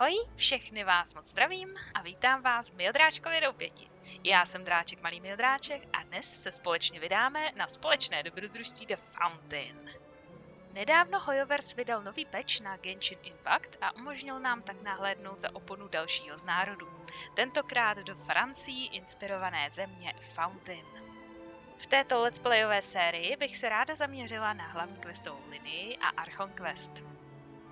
Ahoj, všechny vás moc zdravím a vítám vás v Mildráčkově doupěti. Já jsem Dráček, malý Mildráček a dnes se společně vydáme na společné dobrodružství The Fountain. Nedávno Hoyoverse vydal nový patch na Genshin Impact a umožnil nám tak nahlédnout za oponu dalšího z národů. Tentokrát do Francii inspirované země Fountain. V této let's playové sérii bych se ráda zaměřila na hlavní questovou linii a archon quest.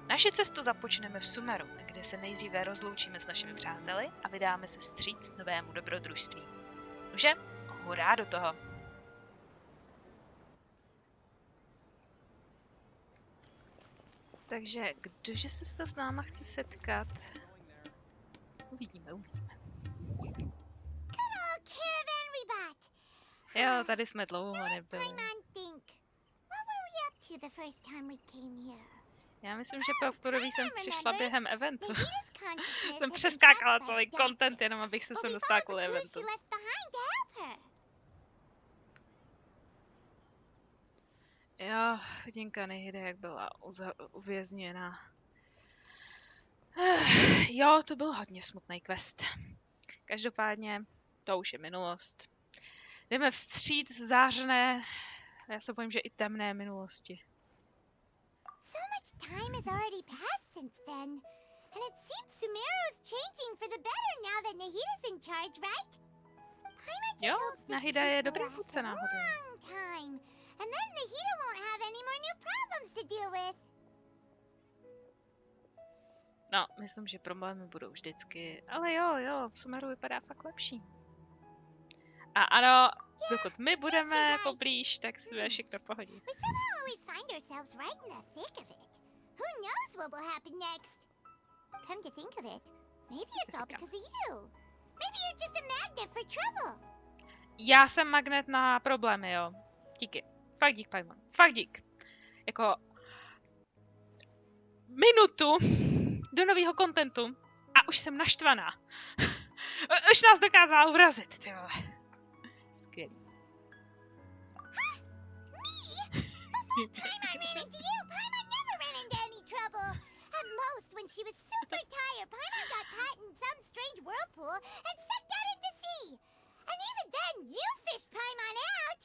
Naši cestu započneme v Vzhůru, kde se nejdříve rozloučíme s našimi přáteli a vydáme se vstříc novému dobrodružství. Takže hurá do toho! Takže kdože se to s náma chce setkat? Uvidíme. Jo, tady jsme dlouho nebyli. Já myslím, že poprvé jsem přišla během eventu. Jsem přeskákala celý content, jenom abych se sem dostala kvůli eventu. Jo, chudinka Nehide, jak byla uvězněna. Jo, to byl hodně smutný quest. Každopádně, to už je minulost. Jdeme vstříc zářné, já se bojím, že i temné minulosti. Time has already passed since then, and it seems Sumeru's changing for the better now that Nahida's in charge, right? Jo, Nahida je dobrá vůdce náhodou. Time, and then Nahida won't have any more new problems to deal with. No, myslím, že problémy budou vždycky, ale jo, v Sumeru vypadá fakt lepší. A ano, dokud my budeme poblíž, tak si bude všechno pohodí. We somehow always find ourselves right in the thick of it. Who knows what will happen next? Come to think of it, maybe it's all because of you. Maybe you're just a magnet for trouble. Já jsem magnet na problémy, jo. Díky. Fakt dík, Paimon. Fakt dík. Jako minutu do nového kontentu a už jsem naštvaná. Už nás dokázala urazit, ty vole. Skvělý. Paimon ran into you. Paimon never ran into any trouble. At most, when she was super tired, Paimon got caught in some strange whirlpool and sucked out into sea. And even then, you fished Paimon out.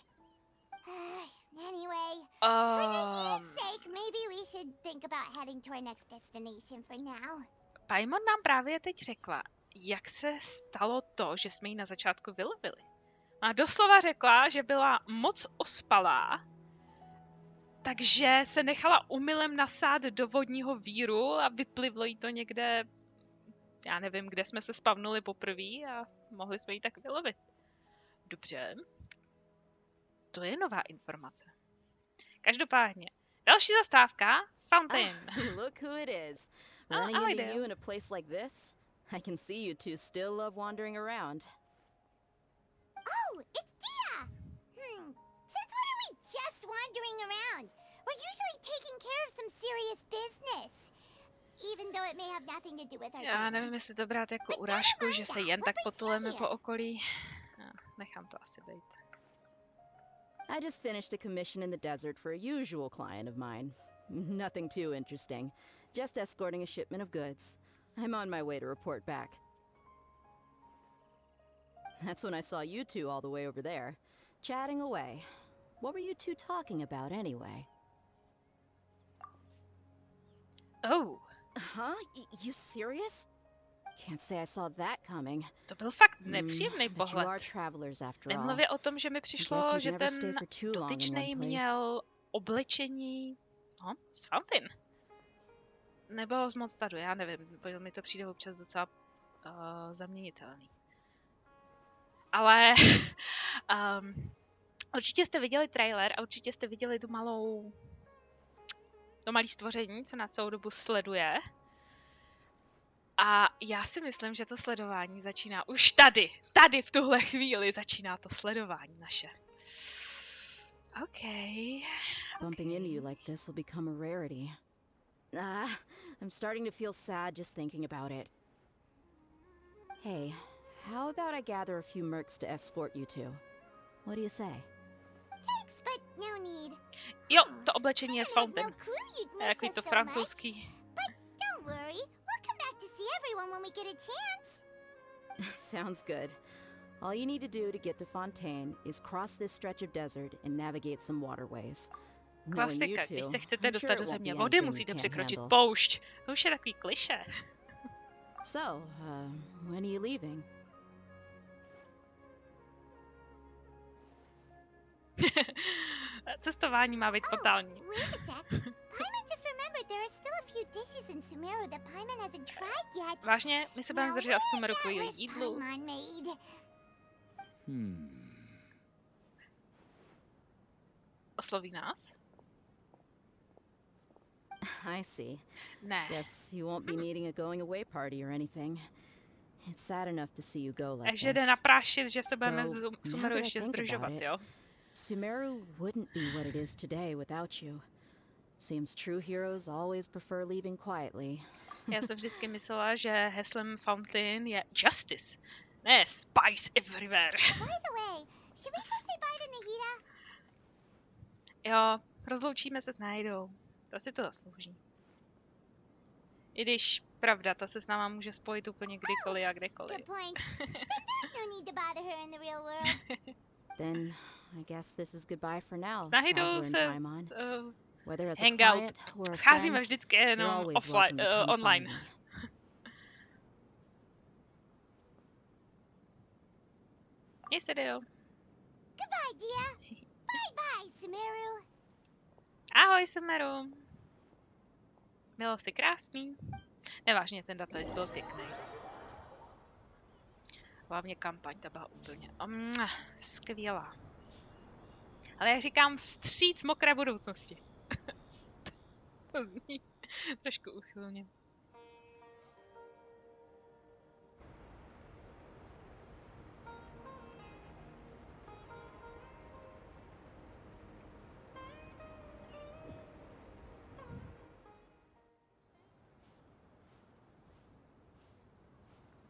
Anyway, for Nahida's sake, maybe we should think about heading to our next destination for now. Paimon nám právě teď řekla, jak se stalo to, že jsme ji na začátku vylovili. A doslova řekla, že byla moc ospalá, takže se nechala omylem nasát do vodního víru a vyplivlo jí to někde, já nevím, kde jsme se spavnuli poprvé a mohli jsme ji tak vylovit. Dobře. To je nová informace. Každopádně, další zastávka, Fountain. Look who it is. Running into you in a place like this? I can see you two still love wandering around. Oh, it's Dia! Since when are we just wandering around? We're usually taking care of some serious business. Even though it may have nothing to do with our Já nevím, jestli to brát jako urážku, že se jen tak potuleme po okolí. Nechám to asi být. I just finished a commission in the desert for a usual client of mine. Nothing too interesting. Just escorting a shipment of goods. I'm on my way to report back. That's when I saw you two all the way over there, chatting away. What were you two talking about anyway? Oh. Huh? You serious? Can't say I saw that coming. To byl fakt nepříjemný But you are pohled. travelers after all. Nemluvě o tom, že mi přišlo, že ten dotyčnej měl oblečení z Fountain. Nebo z Mondstadu, já nevím, mi to přijde občas docela zaměnitelný. Ale určitě jste viděli trailer a určitě jste viděli to malé stvoření, co nás celou dobu sleduje. A já si myslím, že to sledování začíná už tady v tuhle chvíli začíná to sledování naše. Okay. Bumping into you like this will become a rarity. I'm starting to feel sad just thinking about it. Hey, how about I gather a few mercs to escort you two? What do you say? Thanks, but no need. Jo, to oblečení je z Fountain. Takový to francouzský. But don't worry, we'll come back to see when we get a chance. Sounds good. All you need to do to get to Fontaine is cross this stretch of desert and navigate some waterways. Knowing you Klasika, two, když se chcete I'm dostat sure do it won't země be vody, anything you musíte can't překročit handle. poušť. To už je takový klišé. So, when are you leaving? Cestování má být fatální. Wait a sec. Paimon just remembered there are still a few dishes in Sumeru that Paimon hasn't tried yet. Vážně, my se budeme Now, zdržet v where's Sumeru that kvůli list jídlu. Paimon made? Osloví nás? I see. Ne. Guess you won't be needing a going away party or anything. It's sad enough to see you go like Takže jde this. naprášit, že se budeme v Though, now Sumeru that I ještě think about zdržovat, it, jo? Sumeru wouldn't be what it is today without you. Seems true heroes always prefer leaving quietly. Já jsem vždycky myslela, že heslem Fountain je justice. Ne, spice everywhere. By the way, should we go say bye to Nahida? Jo, rozloučíme se s Najdou. To si to zaslouží. I když, pravda, ta se s náma může spojit úplně kdykoliv a kdekoliv. Good point. Then there's no need to bother her in the real world. Then I guess this is goodbye for now. S Nahidou traveler in se Paimon. Whether as a hangout client or a scházíme friend, vždycky you're jenom always offline, welcome to come online. find me. Měj se, Dio. Goodbye, dear. Bye-bye, Sumeru. Ahoj, Sumeru. Bylo jsi krásný. Nevážně, ten database byl pěkný. Hlavně kampaň, ta byla úplně skvělá. Ale jak říkám, vstříc mokré budoucnosti. To zní trošku úchylně.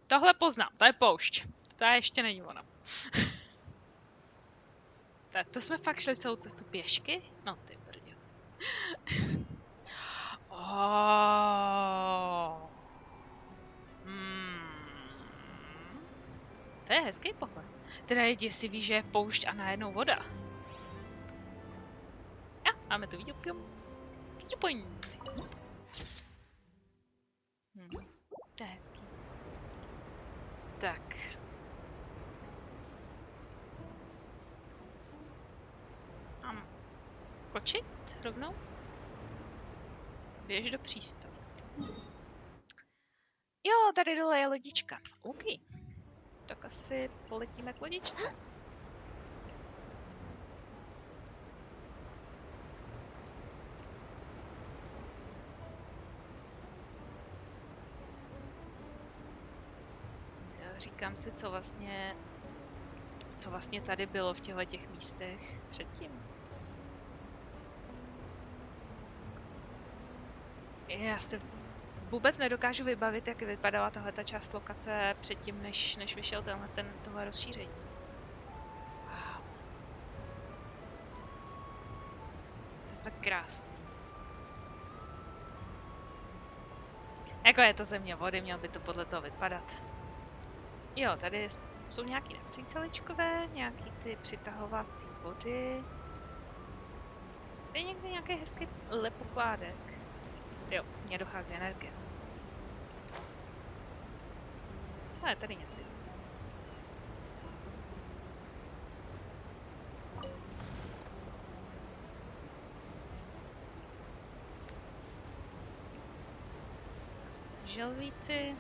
Tohle poznám, to je poušť. To ještě není ono. Tak to jsme fakt šli celou cestu pěšky? No ty brdě. To je hezký pohled. Teda je děsivý, že je poušť a najednou voda. A máme tu viewpoint. To je hezký. Tak. Mám skočit rovnou? Běž do přístavu. Jo, tady dole je lodička. OK. Tak asi poletíme k lodičce. Říkám si, co vlastně tady bylo v těch místech předtím. Já si vůbec nedokážu vybavit, jak vypadala tahleta část lokace předtím, než vyšel tohle rozšíření. Wow. To je tak krásný. Jako je to země vody, měl by to podle toho vypadat. Jo, tady jsou nějaký nepříteličkové, nějaký ty přitahovací body. Tady je někde nějaký hezký lepokládek. Jo, mně dochází energie. Ale tady něco je. Želvíci.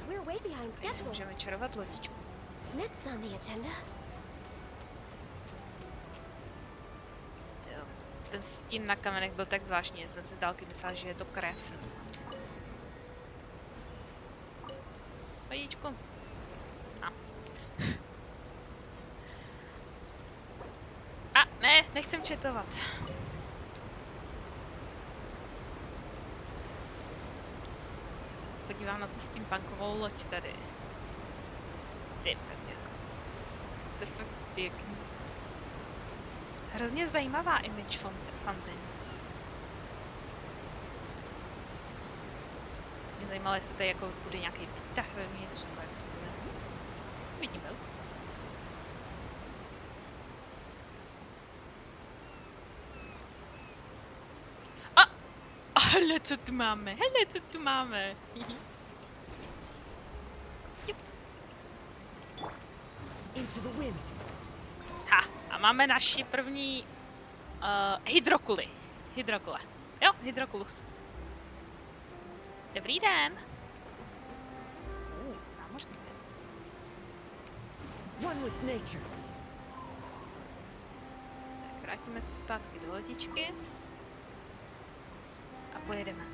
We're way behind Tady si schedule. můžeme čarovat lodičku. Next on the agenda. Jo. Ten stín na kamenech byl tak zvláštní, jsem si z dálky myslela, že je to krev. Lodičku. A ne, nechcem četovat. Já se podívám na tu steampunkovou loď tady. Ty prdě. To je fakt pěkný. hrozně zajímavá image Fountain. Mě zajímalo, jestli tady jako bude nějaký výtah vevnitř, nebo jak to bude. Vidíme. Hele, co tu máme, hele, co tu máme. Into the wind. Ha, a máme naši první hydrokule. Jo, hydrokulus. Dobrý den. Námořnice. One with nature. Tak, vrátíme se zpátky do lodičky. A pojedeme.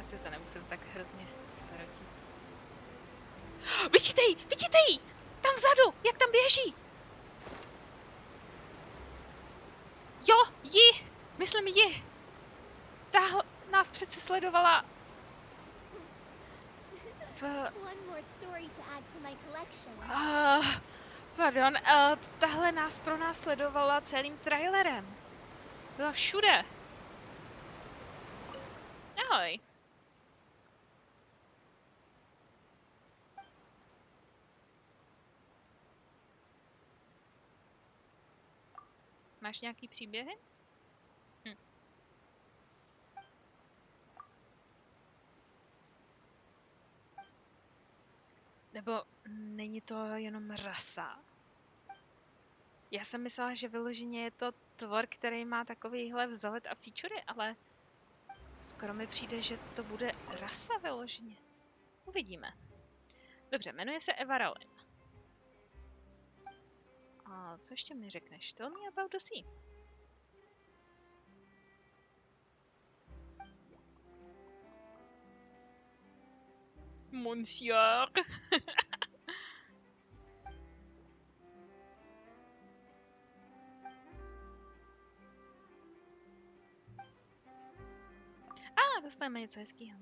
Asi to nemusím tak hrozně hrotit. Vidíte jí! Tam vzadu! Jak tam běží! Jo, ji! Myslím ji! Ta nás přece sledovala One more story to add to my collection. Pardon, tahle nás pronásledovala celým trailerem. Byla všude. Ahoj. Máš nějaký příběhy? Nebo není to jenom rasa? Já jsem myslela, že vyloženě je to tvor, který má takovýhle vzhled a featurey, ale skoro mi přijde, že to bude rasa vyloženě. Uvidíme. Dobře, jmenuje se Evaralin. A co ještě mi řekneš? Tell me about the sea. Monsieur. Dostaneme něco hezkýho.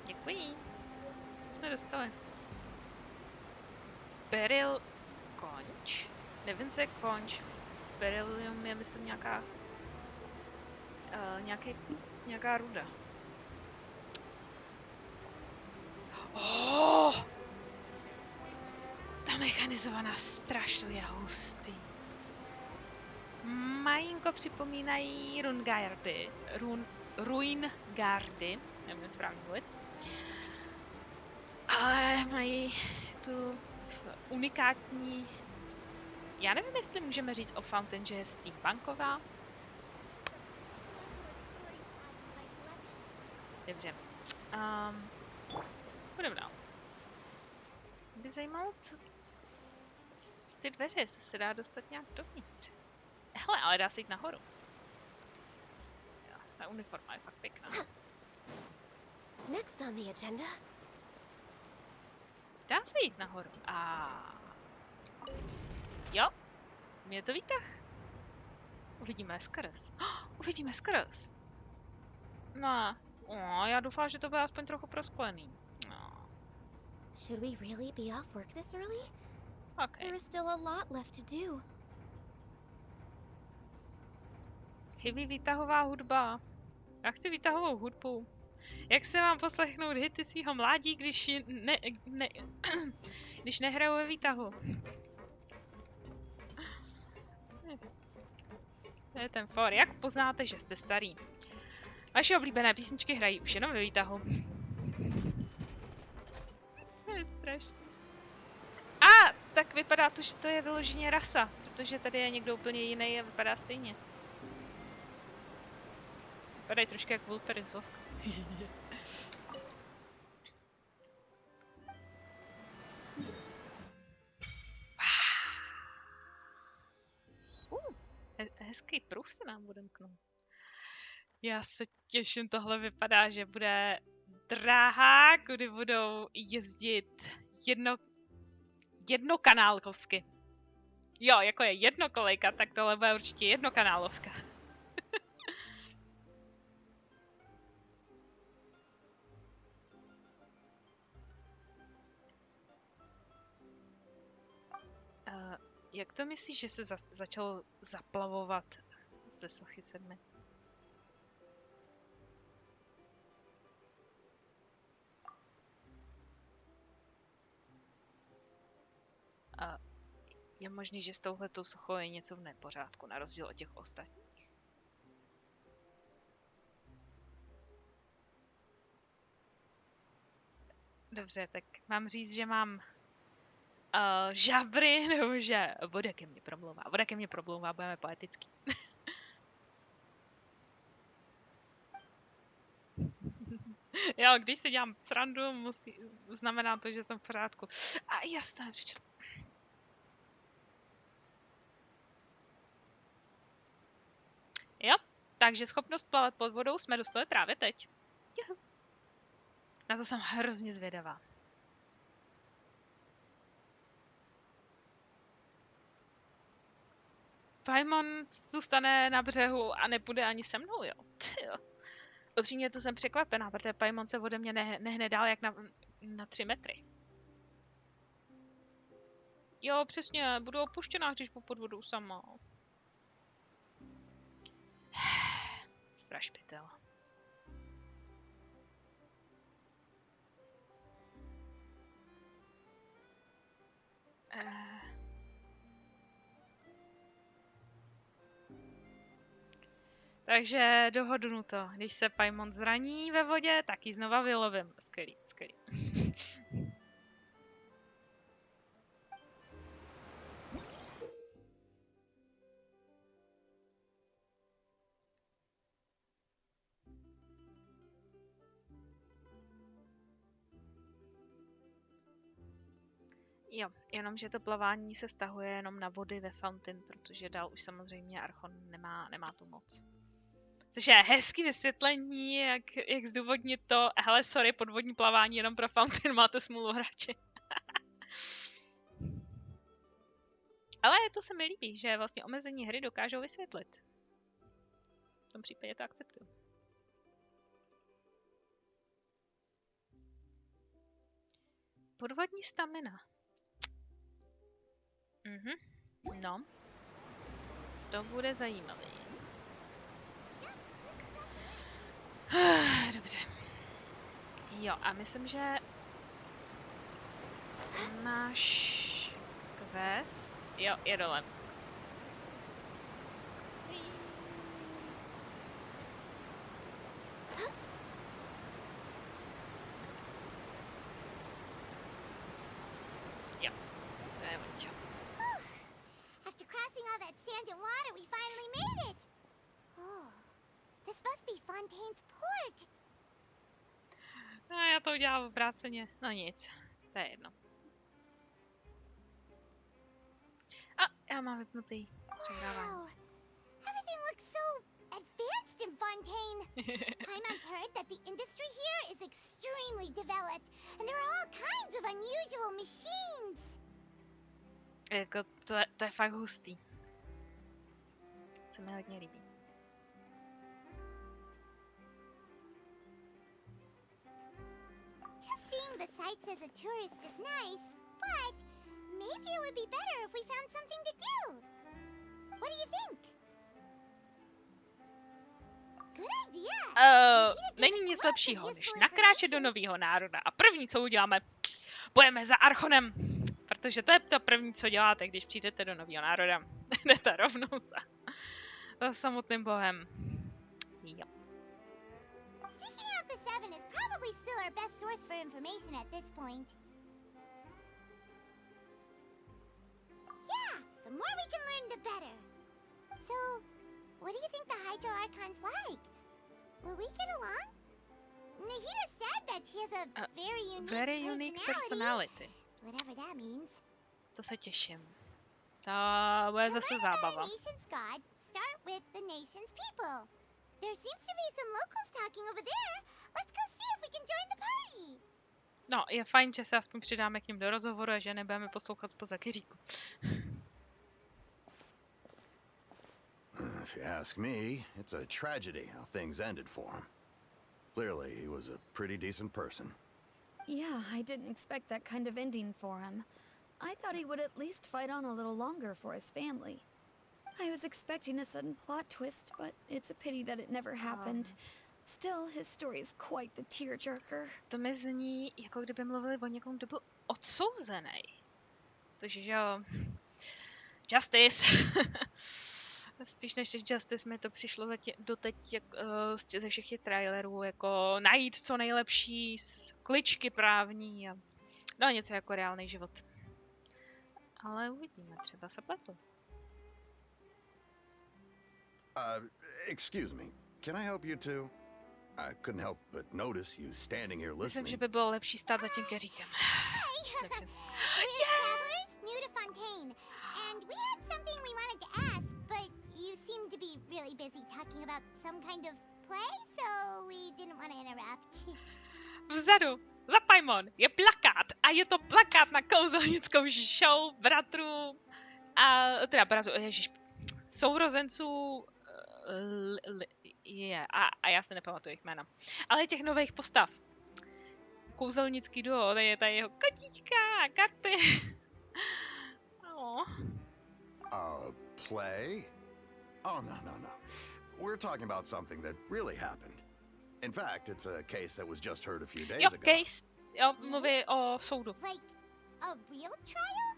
Děkuji. Co jsme dostali? Beryl konč? Nevím, co je konč. Berylium je, myslím, nějaká ruda. Oh! Ta mechanizovaná stráž, to je hustý. Malinko připomínají Ruingardy, nevím správně mluvit. Ale mají tu unikátní... Já nevím, jestli můžeme říct o Fountain, že je steampunková. Dobře. Budeme dál. Mě by zajímalo, co ty dveře, jestli se dá dostat nějak dovnitř. Hele, ale dá se jít nahoru. Jo, ta uniforma je fakt pěkná. Next on the agenda. Dá se jít nahoru. Jo, mě to výtah. Uvidíme skrz. Uvidíme skrz. No, já doufám, že to bude aspoň trochu prosklený. No. Should we really be off work this early? Okay. There is still a lot left to do. Chybí výtahová hudba. Já chci výtahovou hudbu. Jak se mám poslechnout hity svýho mládí, když když nehraju ve výtahu? To je ten for. Jak poznáte, že jste starý? Vaše oblíbené písničky hrají už jenom ve výtahu. To je strašné. Tak vypadá to, že to je vyloženě rasa, protože tady je někdo úplně jiný a vypadá stejně. Vypadají trošku jak vulperizovka. Hezký pruh se nám bude mknout. Já se těším, tohle vypadá, že bude dráha, kudy budou jezdit jednokanálkovky. Jo, jako je jednokolejka, tak tohle bude určitě jednokanálovka. Jak to myslíš, že se začalo zaplavovat ze sochy 7? Je možný, že s touhletou sochou je něco v nepořádku, na rozdíl od těch ostatních. Dobře, tak mám říct, že mám žabry, nebo že voda ke mně promlouvá. Voda ke mně promlouvá, budeme poetický. Jo, když si dělám srandu, znamená to, že jsem v pořádku. A já si to nepřečetla. Jo, takže schopnost plavat pod vodou jsme dostali právě teď. Juhu. Na to jsem hrozně zvědavá. Paimon zůstane na břehu a nepůjde ani se mnou, jo. Tyjo. Upřímně to jsem překvapená, protože Paimon se ode mě nehne dál jak na 3 metry. Jo, přesně, budu opuštěná, když budu pod vodou sama. Strašpitel. Takže dohodnuto. Když se Paimon zraní ve vodě, tak ji znova vylovím. Skvělý, skvělý. Jo, jenomže to plavání se vztahuje jenom na vody ve Fountain, protože dál už samozřejmě archon nemá tu moc. Což je hezký vysvětlení, jak zdůvodnit to, hele, sorry, podvodní plavání jenom pro Fountain, máte smůlu hráči. Ale to se mi líbí, že vlastně omezení hry dokážou vysvětlit. V tom případě to akceptuju. Podvodní stamina. No. To bude zajímavý. Dobře. Jo, a myslím, že náš quest... Jo, je dole. Jo, to je ono. After crossing all that sand and water, we finally made it! Oh, this must be Fontaine's port! No, já to udělám obráceně. No nic, to je jedno. A já mám vypnutý přehrávání. Wow, everything looks so advanced in Fontaine. Paimon's heard that the industry here is extremely developed, and there are all kinds of unusual machines. Jako to je fakt hustý. Se mi hodně líbí. Just seeing the sights as a tourist is nice, but maybe it would be better if we found something to do. What do you think? Good idea. Není nic lepšího, než nakráčet do nového národa. A první, co uděláme, pojeme za archonem. Protože to je to první, co děláte, když přijdete do nového národa. Jdete rovnou za samotným bohem. Jo. Seeking out the Seven is probably still our best source for information at this point. Yeah, the more we can learn, the better. So, what do you think the Hydro Archon's like? Will we get along? Nahida said that she has a very unique personality. Whatever that means. To se těším. To bude zase zábava. Nation's God, start with the nation's people. There seems to be some locals talking over there. Let's go see if we can join the party. No, je fajn, že se aspoň přidáme k ním do rozhovoru a že nebudeme poslouchat zpoza kyříku. if you ask me, it's a tragedy how things ended for him. Clearly, he was a pretty decent person. Yeah, I didn't expect that kind of ending for him. I thought he would at least fight on a little longer for his family. I was expecting a sudden plot twist, but it's a pity that it never happened. Still, his story is quite the tearjerker. To mi zní, jako kdyby mluvili o někom, kdo byl odsouzený. Takže, že jo... Justice! Spíš než Justice mi to přišlo doteď ze všech těch trailerů, jako najít co nejlepší kličky právní a no něco jako reálný život. Ale uvidíme, třeba se pletu. Excuse me, can I help you too? I couldn't help but notice you standing here Myslím, listening. že by bylo lepší stát za tím keříkem. We're travelers new to Fontaine, and we had something we wanted to ask, but you seemed to be really busy talking about some kind of play, so we didn't want to interrupt. Vzadu, za Paimon, je plakát a je to plakát na kouzelnickou show bratrů sourozenců a já se nepamatuju jejich jména. Ale těch nových postav. Kouzelnický duo, to je ta jeho kotíčka a karty. Oh. Play? Oh, no. We're talking about something that really happened. In fact, it's a case that was just heard a few days ago. Case. Jo, mluví o soudu. Like a real trial?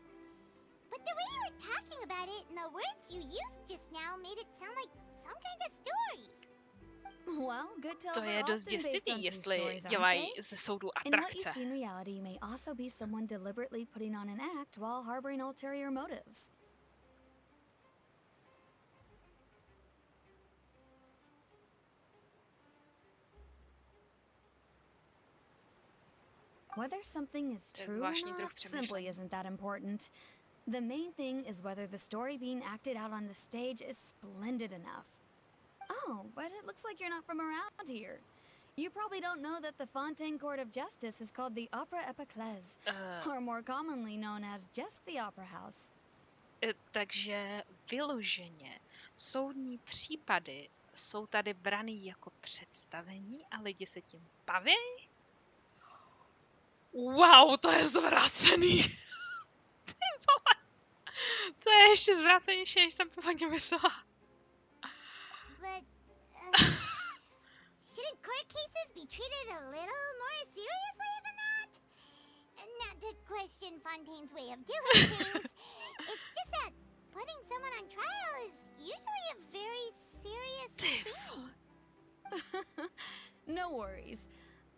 But the way you were talking about it and the words you used just now made it sound like some kind of story. Well, good tales To are je dost often based děsivý, on true jestli stories, aren't dělají they? ze soudu And what you atrakce. see in reality may also be someone deliberately putting on an act while harboring ulterior motives. Whether something is To je true or zvláštní druh not simply přemýšlení. isn't that important. The main thing is whether the story being acted out on the stage is splendid enough. Oh, but it looks like you're not from around here. You probably don't know that the Fontaine Court of Justice is called the Opera Epiclese, or more commonly known as just the Opera House. Takže vyloženě soudní případy jsou tady braný jako představení a lidi se tím baví? Wow, to je zvrácený. To je ještě zvrácenější, než jsem původně myslela. But shouldn't court cases be treated a little more seriously than that? Not to question Fontaine's way of doing things. It's just that putting someone on trial is usually a very serious thing. No worries.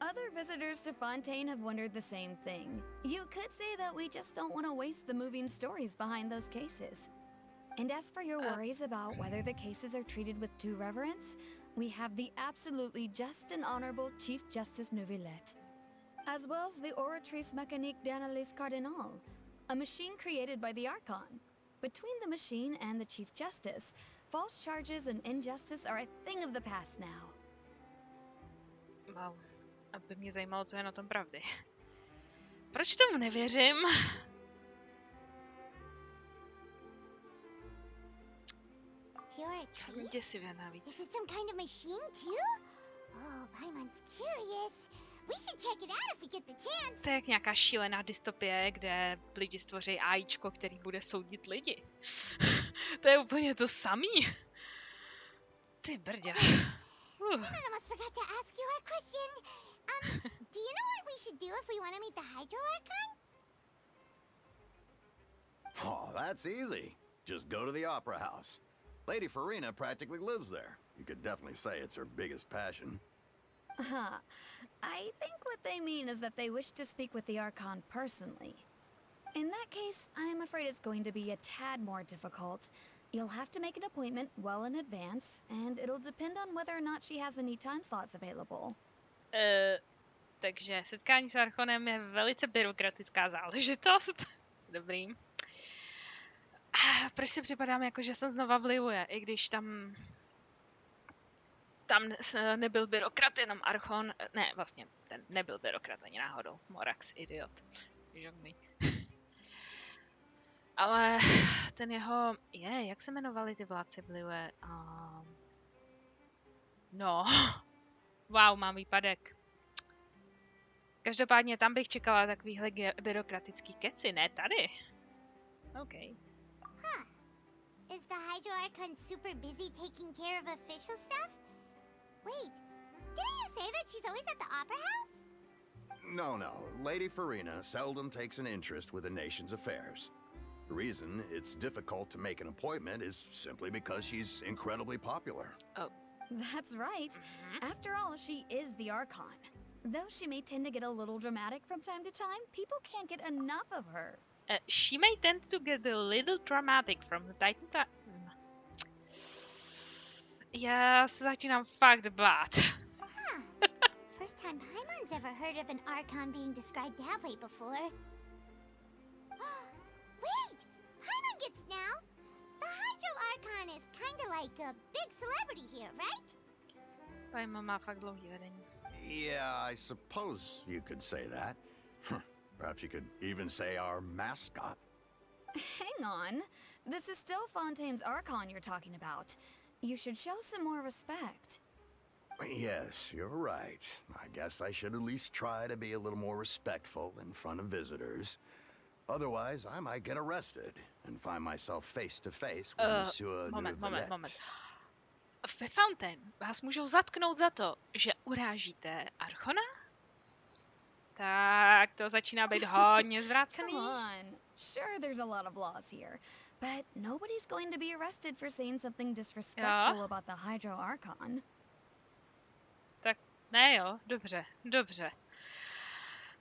Other visitors to Fontaine have wondered the same thing. You could say that we just don't want to waste the moving stories behind those cases. And as for your worries about whether the cases are treated with due reverence, we have the absolutely just and honorable Chief Justice Neuvillette, as well as the Oratrice Mécanique d'Analyse Cardinal, a machine created by the Archon. Between the machine and the Chief Justice, false charges and injustice are a thing of the past now. Wow. Aby mě zajímalo, co je na tom pravdy. Proč tomu nevěřím? Zní děsivě navíc. Is it some kind of machine too? Oh, Paimon's curious. We should check it out if we get the chance. To je jak nějaká šílená dystopie, kde lidi stvoří AIčko, který bude soudit lidi. To je úplně to samý. Ty brdě. Paimon almost forgot to ask you our question. Do you know what we should do if we want to meet the Hydro Archon? Oh, that's easy. Just go to the Opera House. Lady Farina practically lives there. You could definitely say it's her biggest passion. I think what they mean is that they wish to speak with the Archon personally. In that case, I'm afraid it's going to be a tad more difficult. You'll have to make an appointment well in advance, and it'll depend on whether or not she has any time slots available. Takže setkání s Archonem je velice byrokratická záležitost. Dobrý. Proč si připadám jako, že jsem znova v Liuje, i když tam nebyl byrokrat, jenom Archon, ne, vlastně, ten nebyl byrokrat ani náhodou, Morax, idiot. Žogný. Ale ten jeho... jak se jmenovali ty vládci Blue? No. Wow, mám výpadek. Každopádně tam bych čekala takovýhle byrokratický keci, ne tady. OK. Is the Hydro Archon super busy taking care of official stuff? Wait, didn't you say that she's always at the Opera House? No. Lady Farina seldom takes an interest with the nation's affairs. The reason it's difficult to make an appointment is simply because she's incredibly popular. Oh. That's right. After all, she is the Archon. Though she may tend to get a little dramatic from time to time, people can't get enough of her. She may tend to get a little dramatic from the time to time. Já se začínám fakt bát. First time Paimon's ever heard of an Archon being described that way before. Wait! Paimon gets now! The Hydro Archon is kinda like a big celebrity here, right? Paimon má fakt dlouhý vedení. Yeah, I suppose you could say that. Perhaps you could even say our mascot. Hang on. This is still Fontaine's Archon you're talking about. You should show some more respect. Yes, you're right. I guess I should at least try to be a little more respectful in front of visitors. Otherwise, I might get arrested and find myself face to face with Monsieur Moment. Neuvillette. Ve Fontaine vás můžou zatknout za to, že urážíte Archona? Tak to začíná být hodně zvrácený. Come on. Sure, there's a lot of laws here, but nobody's going to be arrested for saying something disrespectful about the Hydro Archon. Tak ne jo, dobře.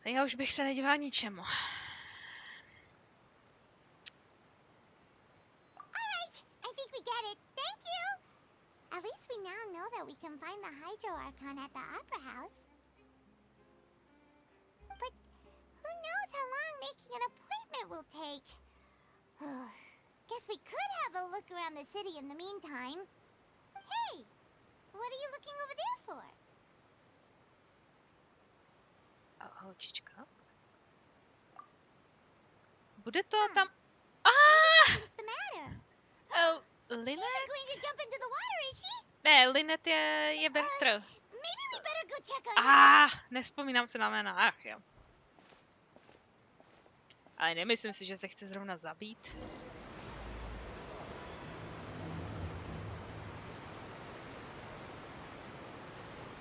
Já už bych se nedívala ničemu. Alright, I think we get it. Thank you! At least we now know that we can find the Hydro Archon at the Opera House. But who knows how long making an appointment will take? Guess we could have a look around the city in the meantime. Hey! What are you looking over there for? Holčička. Bude to tam... What's the matter? She's Linet? not going to jump into the water, is she? Ne, Linet je bratr. Maybe we better go check on her. Nespomínám se na jména. Ach jo. Ale nemyslím si, že se chce zrovna zabít.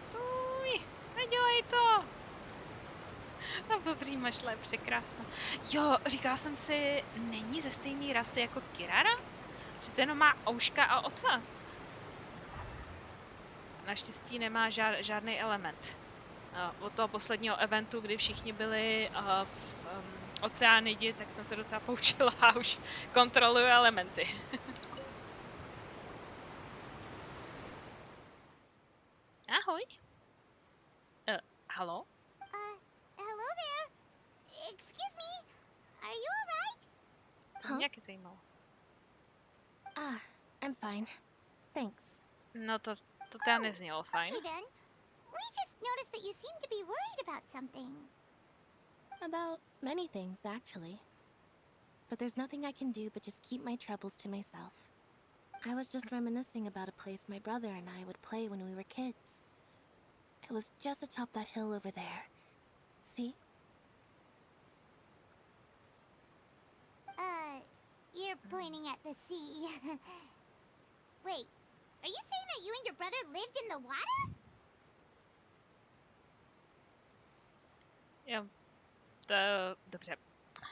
Stůj! Nedělej to! A bobří mašle je překrásná. Jo, říkala jsem si, není ze stejné rasy jako Kirara? Přece jenom má ouška a ocas. Naštěstí nemá žádný element. Od toho posledního eventu, kdy všichni byli v oceánidi, tak jsem se docela poučila a už kontroluju elementy. Ahoj. Halo? Hello there. Excuse me. Are you alright? To mě jaký zajímalo. I'm fine. Thanks. No to teda neznělo fajn. Okay then. We just noticed that you seem to be worried about something. About many things, actually. But there's nothing I can do but just keep my troubles to myself. I was just reminiscing about a place my brother and I would play when we were kids. It was just atop that hill over there. See? You're pointing at the sea. Wait, are you saying that you and your brother lived in the water? Jo, dobře.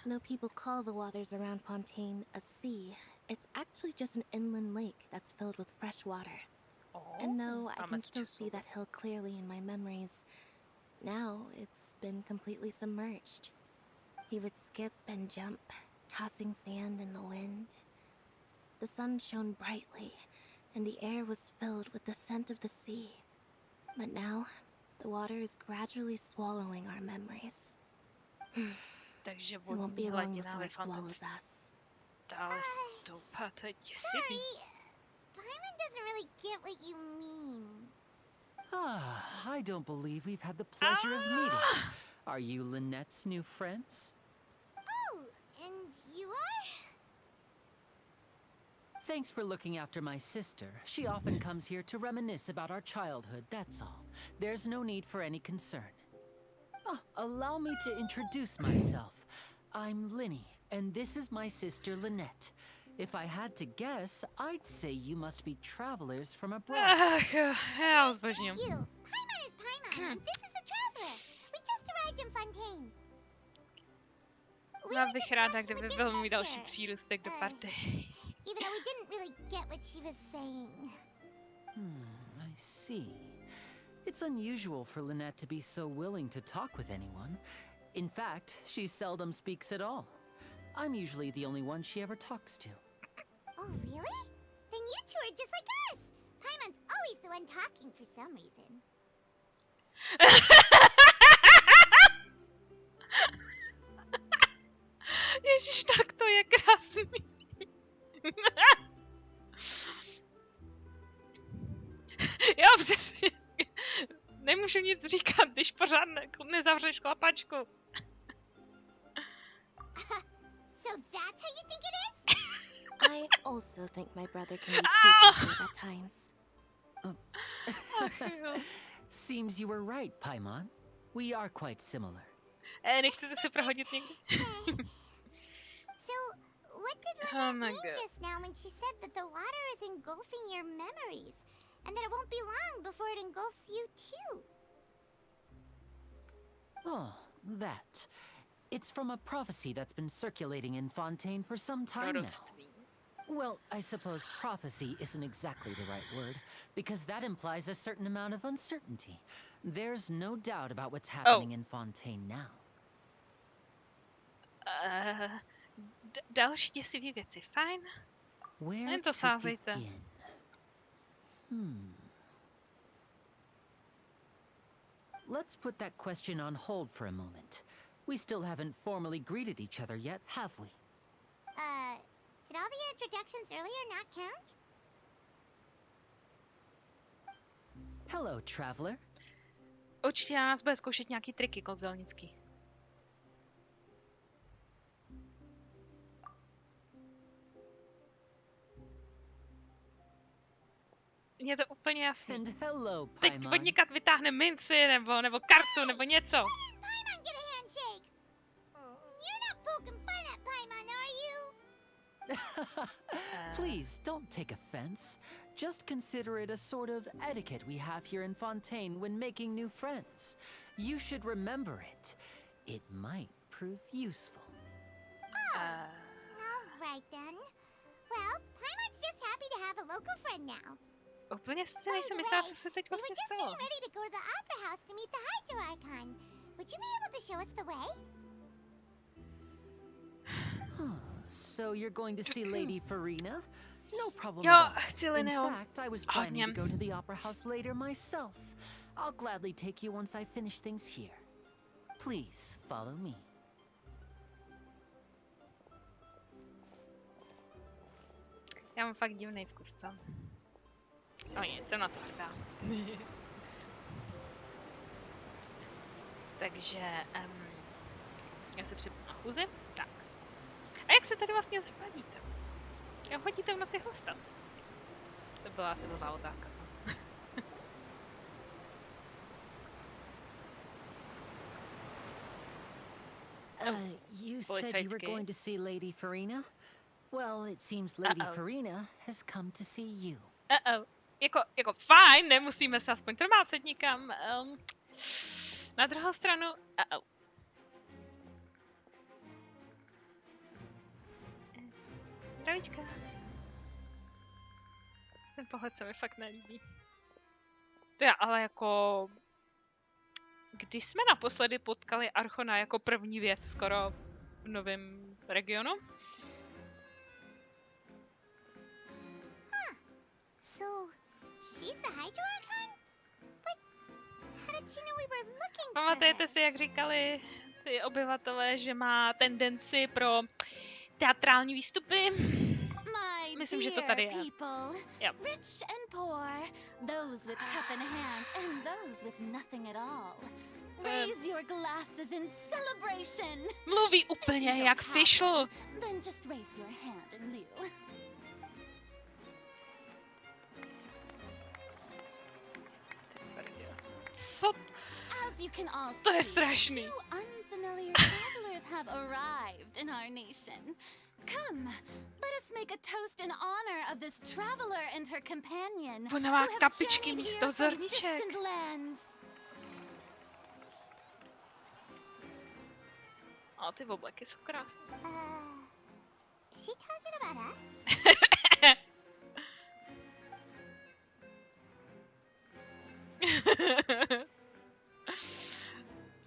No people call the waters around Fontaine a sea. It's actually just an inland lake that's filled with fresh water. And no, I can still see that hill clearly in my memories. Now it's been completely submerged. He would skip and jump, tossing sand in the wind. The sun shone brightly, and the air was filled with the scent of the sea. But now, the water is gradually swallowing our memories. Takže It won't be vodní long hladina before ve it swallows Fontaine us. stále stoupá, to je děsivý. Sorry, Paimon doesn't really get what you mean. I don't believe we've had the pleasure of meeting. Are you Lynette's new friends? Oh, and you are? Thanks for looking after my sister. She often comes here to reminisce about our childhood, that's all. There's no need for any concern. Oh, allow me to introduce myself. I'm Linny, and this is my sister Lynette. If I had to guess, I'd say you must be travelers from abroad. Ach jo, já ho zbožňuji. You. Paimon is Paimon, and this is the traveler. We just arrived in Fontaine. Já bych ráda, kdyby byl můj další přírůstek do party. Even though we didn't really get what she was saying. I see. It's unusual for Lynette to be so willing to talk with anyone. In fact, she seldom speaks at all. I'm usually the only one she ever talks to. Oh, really? Then you two are just like us. Paimon's always the one talking for some reason. Ježiš, tak to je krásný. Jo, přesně. Nemůžu nic říkat, když pořád nezavřeš klapačku. So that's how you think it is? I also think my brother can be too at times. Seems you were right, Paimon. We are quite similar. Nechcete se prohodit někdy? So, what did Oh Lynette my mean God. just now when she said that the water is engulfing your memories? And that it won't be long before it engulfs you too? Oh, that. It's from a prophecy that's been circulating in Fontaine for some time now. Proroctví. Well, I suppose prophecy isn't exactly the right word, because that implies a certain amount of uncertainty. There's no doubt about what's happening in Fontaine now. Další děsivý věci, fajn. Where Jen to to sázejte. begin? Let's put that question on hold for a moment. We still haven't formally greeted each other yet, have we? Did all the introductions earlier not count? Hello, traveler. Určitě na nás bude zkoušet nějaký triky kouzelnický. Je to úplně jasný. And hello, Teď Paimon. od někud vytáhne minci, nebo kartu, nebo něco. Paimon, get a handshake! You're not poking fun at Paimon, are you? Please, don't take offense. Just consider it a sort of etiquette we have here in Fontaine when making new friends. You should remember it. It might prove useful. Alright then. Well, Paimon's just happy to have a local friend now. Úplně si By nejsem the jistá, way, co se teď we were vlastně just stalo. getting ready to go to the opera house to meet the Hydro Archon. Would you be able to show us the way? So you're going to see Lady Farina? No problem Jo, at all. chci In Lineu. fact, I was planning Hodně. to go to the opera house later myself. I'll gladly take you once I finish things here. Please follow me. Já mám fakt divný vkus, co? No nic, jsem na to hrdá. Takže, já se připnu na chůzi. Tak. A jak se tady vlastně zbavíte? Jak chodíte v noci chlastat? To byla asi blbá otázka, co? You said you were going to see Lady Farina? Well, it seems Lady Farina has come to see you. Jako fajn, nemusíme se aspoň trmácet nikam. Na druhou stranu, Zdravíčka. Ten pohled se mi fakt nelíbí. Teda, ale jako... Když jsme naposledy potkali Archona jako první věc skoro v novém regionu? So, she's the Hydro Archon? But how did she know we were looking for Pamatujete her? si, jak říkali ty obyvatelé, že má tendenci pro teatrální výstupy? My Myslím, že to dear tady je. people, Yep. rich and poor, those with cup in hand and those with nothing at all. Raise your glasses in celebration. Mluví úplně jak Fischl. Then just raise your hand in lieu. Co? As you can all To je see, strašný. two unfamiliar travelers have arrived in our nation. Come, let us make a toast in honor of this traveler and her companion Ona má who have kapičky journeyed místo here from zorniček. distant lands. A ty obleky jsou krásné. Is she talking about us?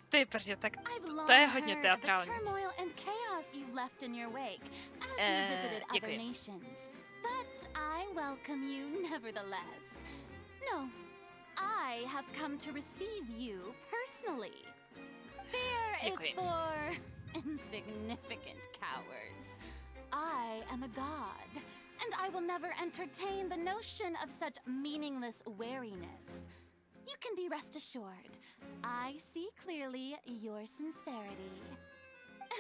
Ty prdě, tak I've long to je hodně heard of the teatrální. turmoil and chaos you've left in your wake as you visited other děkuji. nations. But I welcome you nevertheless. No, I have come to receive you personally. Fear Děkuji. is for insignificant cowards. I am a god, and I will never entertain the notion of such meaningless wariness. You can be rest assured, I see clearly your sincerity.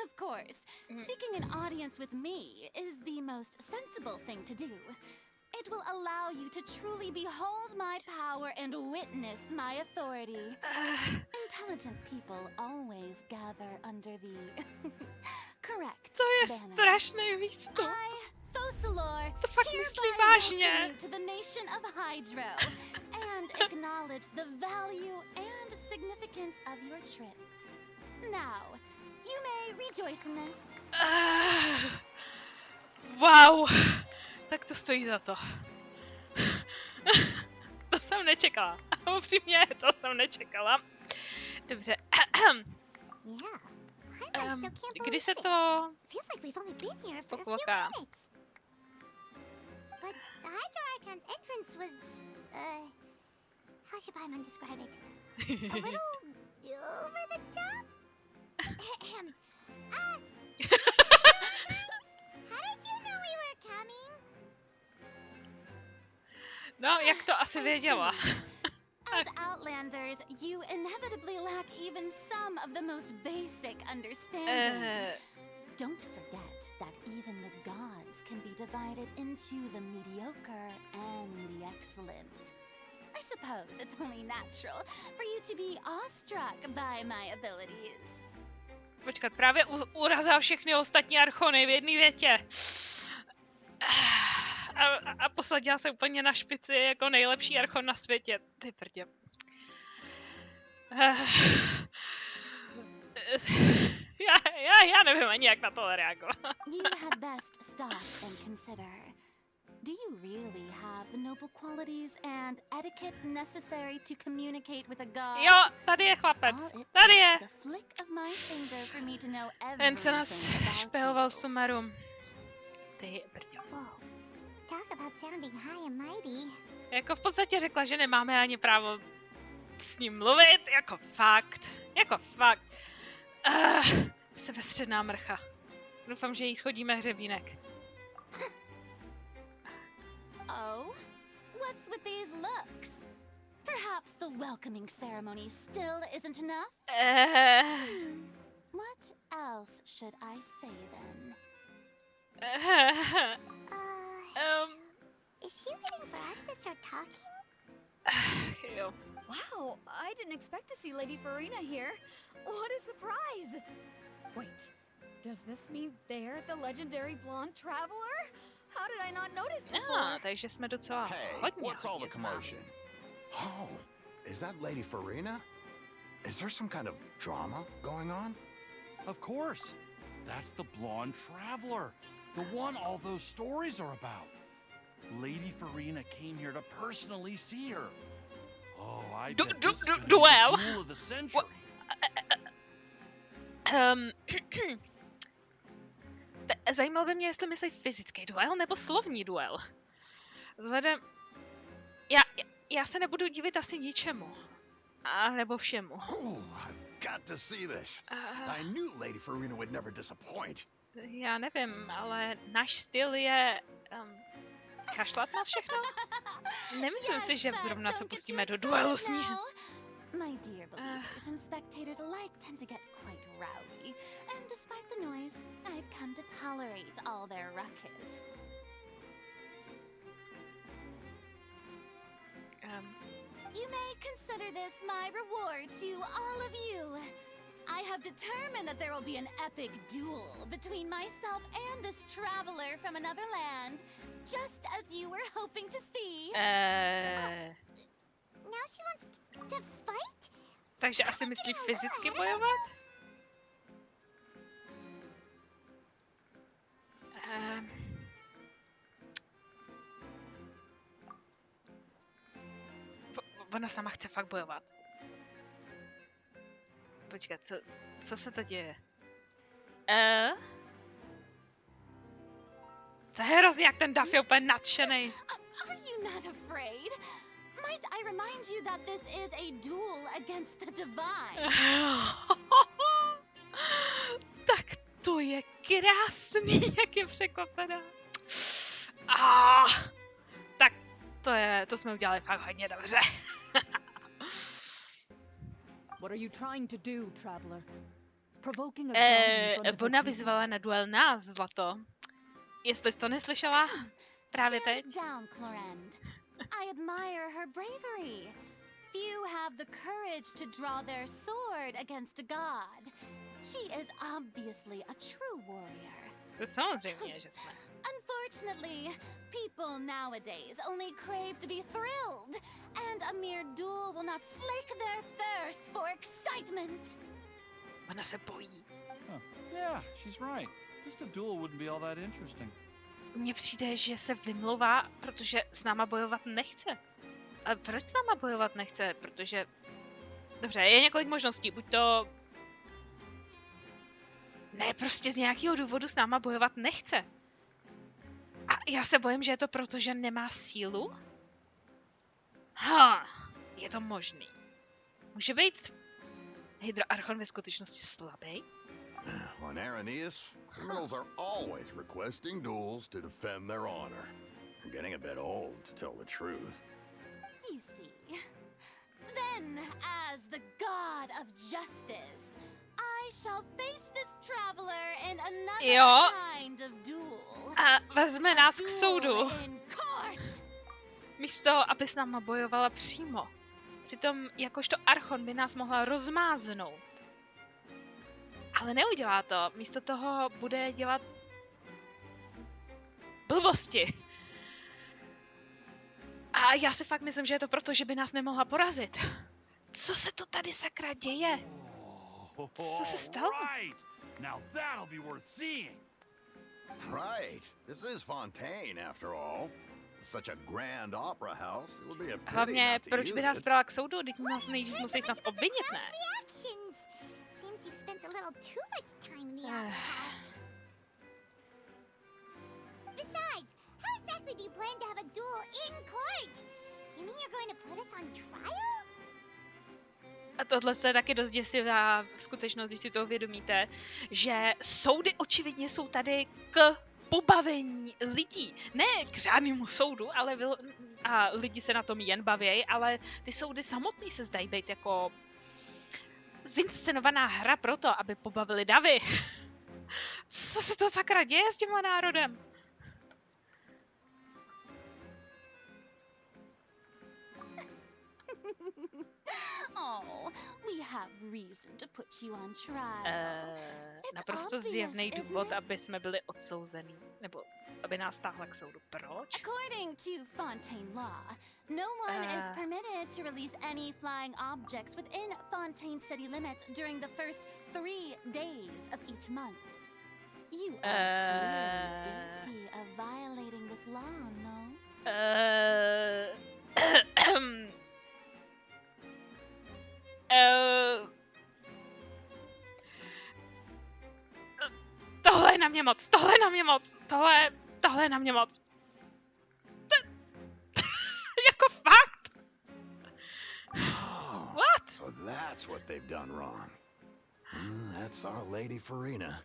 Of course, seeking an audience with me is the most sensible thing to do. It will allow you to truly behold my power and witness my authority. Intelligent people always gather under the correct To je banner. strašný výstup. I, Fosalor, To fakt myslí hereby vážně. welcome you to the nation of Hydro and acknowledge the value and significance of your trip. Now, you may rejoice in this. Wow. Tak to stojí za to. To jsem nečekala. Upřímně, to jsem nečekala. Dobře. Yeah. I still can't Kdy believe se it. to Feels like we've only been here for a few pokvaká? minutes. But the Hydro Archon's entrance was, how should Paimon describe it? A little over the top? How did you know we were coming? No, jak to asi věděla. As Outlanders, you inevitably lack even some of the most basic understanding. Don't forget that even the gods can be divided into the mediocre and the excellent. I suppose it's only natural for you to be awestruck by my abilities. Počkat, právě urazil všechny ostatní archony v jedné větě. A posadila se úplně na špici jako nejlepší archon na světě. Ty prdě. Já nevím ani, jak na tohle reagovat. You had best stop and consider. Do you really have the noble qualities and etiquette necessary to communicate with a god? Jo, tady je chlapec. All it Tady je. takes is a flick of my finger for me to know Ten, co nás everything about špehoval you. v Sumeru. Ty prdě. Whoa. Talk about sounding high and mighty. Jako v podstatě řekla, že nemáme ani právo s ním mluvit. Jako fakt. Jako fakt. Sebestředná mrcha. Doufám, že jí schodíme hřebínek. Oh, what's with these looks? Perhaps the welcoming ceremony still isn't enough? What else should I say then? Is she waiting for us to start talking? Jo. Wow, I didn't expect to see Lady Farina here. What a surprise! Wait, does this mean they're the legendary blonde traveler? How did I not notice before? Takže jsme docela Hey, hodně, what's all the hodně známí. commotion? Oh, is that Lady Farina? Is there some kind of drama going on? Of course. That's the blonde traveler. The one all those stories are about. Lady Farina came here to personally see her. Oh, I bet this is gonna be the duel? duel of the century. Zajímalo by mě, jestli myslí fyzický duel nebo slovní duel. Vzhledem... Já se nebudu divit asi ničemu. A nebo všemu. Oh, I've got to see this. I knew Lady Farina would never disappoint. Já nevím, ale náš styl je... kašlat na všechno? Nemyslím si, že zrovna se pustíme do duelu s ní. My dear believers and spectators alike tend to get quite rowdy, and despite the noise, I've come to tolerate all their ruckus. You may consider this my reward to all of you. I have determined that there will be an epic duel between myself and this traveler from another land, just as you were hoping to see. Now she wants to fight? Takže asi myslí fyzicky bojovat? Ona sama chce fakt bojovat. Počkat, co se to děje? To je hrozně, jak ten Duff je úplně nadšenej. Are you not afraid? Might I remind you that this is a duel against the divine? Tak to je krásný, jak je překvapená. Tak to jsme udělali fakt hodně dobře. What are you trying to do, traveler? Provoking a god in front of Ona vyzvala na duel nás, Zlato. Jestli jsi to neslyšela právě teď. Down, Clorend. I admire her bravery. Few have the courage to draw their sword against a god. She is obviously a true warrior. To samozřejmě, že jsme. Unfortunately, people nowadays only crave to be thrilled, and a mere duel will not slake their thirst for excitement. Ona se bojí. Yeah, she's right. Just a duel wouldn't be all that interesting. Mně přijde, že se vymlouvá, protože s náma bojovat nechce. A proč s náma bojovat nechce? Protože... Dobře, je několik možností. Buď to... Ne, prostě z nějakého důvodu s náma bojovat nechce. A já se bojím, že je to proto, že nemá sílu? Je to možný. Může být Hydroarchon ve skutečnosti slabý? On Aranius, criminals are always requesting duels to defend their honor. I'm getting a bit old, to tell the truth. You see. Then, as the god of justice, I shall face this traveler in another kind of duel. A vezme nás k soudu. In court. Místo, aby s náma bojovala přímo. Přitom, jakožto archon by nás mohla rozmáznout. Ale neudělá to. Místo toho bude dělat blbosti. A já si fakt myslím, že je to proto, že by nás nemohla porazit. Co se to tady sakra děje? Co se stalo? Now that'll be worth seeing. Right. This is Fontaine, after all. Such a grand opera house. It would be a pity Hlavně, not to proč by use nás it. brala k soudu? Teď nás nejdřív musí snad obvinit, ne? Reactions. Seems you've spent a little too much time in the opera house. Besides, how exactly do you plan to have a duel in court? You mean you're going to put us on trial? A tohle je taky dost děsivá skutečnost, když si to uvědomíte, že soudy očividně jsou tady k pobavení lidí. Ne k řádnému soudu, ale a lidi se na tom jen baví, ale ty soudy samotný se zdají být jako zinscenovaná hra pro to, aby pobavili davy. Co se to sakra děje s tímhle národem? Oh, we have reason to put you on trial. Naprosto zjevný důvod, aby jsme byli odsouzený, nebo aby nás stáhla k soudu. Proč? According to Fontaine law, no one is permitted to release any flying objects within Fontaine city limits during the first 3 days of each month. You are clearly guilty of violating this law, no? Tohle je na mě moc, tohle je na mě moc, tohle je na mě moc. Jako fakt? What? So that's what they've done wrong. That's our Lady Farina.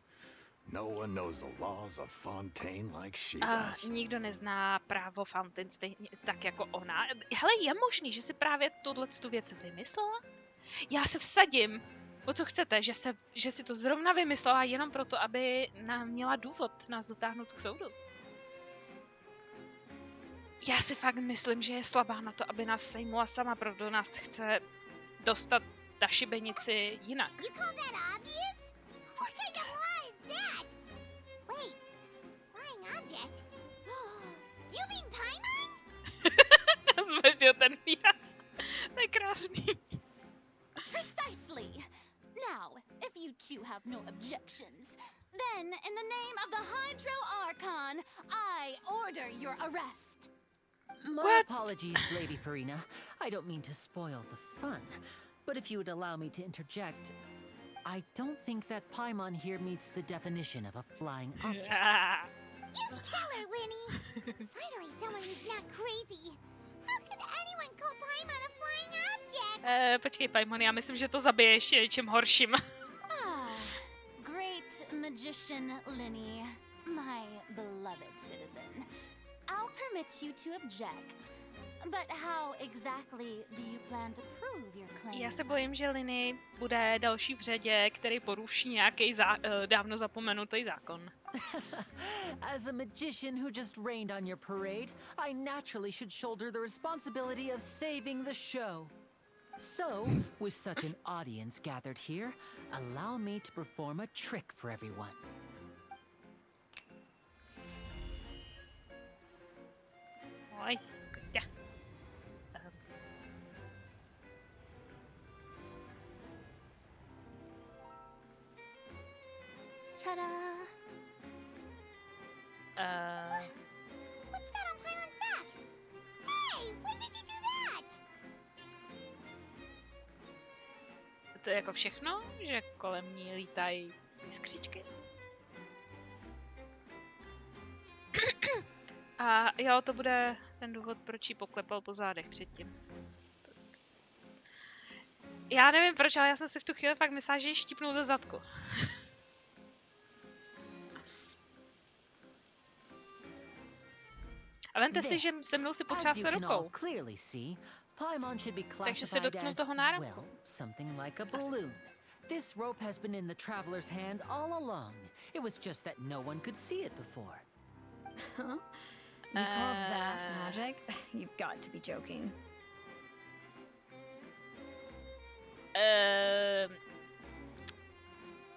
No one knows the laws of Fontaine like she does. Nikdo nezná právo Fontaine stejně tak jako ona. Hele, je možný, že si právě tu věc vymyslela? Já se vsadím, o co chcete, že si to zrovna vymyslela jenom proto, aby nám měla důvod nás dotáhnout k soudu. Já si fakt myslím, že je slabá na to, aby nás sejmula sama, proto nás chce dostat na šibenici jinak. You call that obvious? What kind of law is that? Wait, flying object? You mean Paimon? Zvažil ten výraz. To je krásný. Precisely. Now, if you two have no objections, then in the name of the Hydro Archon, I order your arrest. My apologies, Lady Farina. I don't mean to spoil the fun. But if you would allow me to interject, I don't think that Paimon here meets the definition of a flying object. You tell her, Linny. Finally, someone who's not crazy. How could anyone call Paimon a flying object? Počkej, Paimon, já myslím, že to zabije ještě něčím horším. Great magician Linny, my beloved citizen. I'll permit you to object. But how exactly do you plan to prove your claim? Já se bojím, že Linny bude další v řadě, který poruší nějaký dávno zapomenutý zákon. As a magician who just rained on your parade, I naturally should shoulder the responsibility of saving the show. So, with such an audience gathered here, allow me to perform a trick for everyone. Oj, ja. Ta-da! What's that on Paimon's back? Hey, when did you do that? To je jako všechno, že kolem ní lítají jiskřičky. A jo, to bude ten důvod, proč jí poklepal po zádech předtím. Já nevím proč, ale já jsem si v tu chvíli fakt myslela, že ji štípnul do zadku. A vemte si, že se mnou si potřásl rukou. Takže se dotknu toho náramku. Something like a balloon. This rope has been in the traveler's hand all along. It was just that no one could see it before. Huh? You call that magic? You've got to be joking.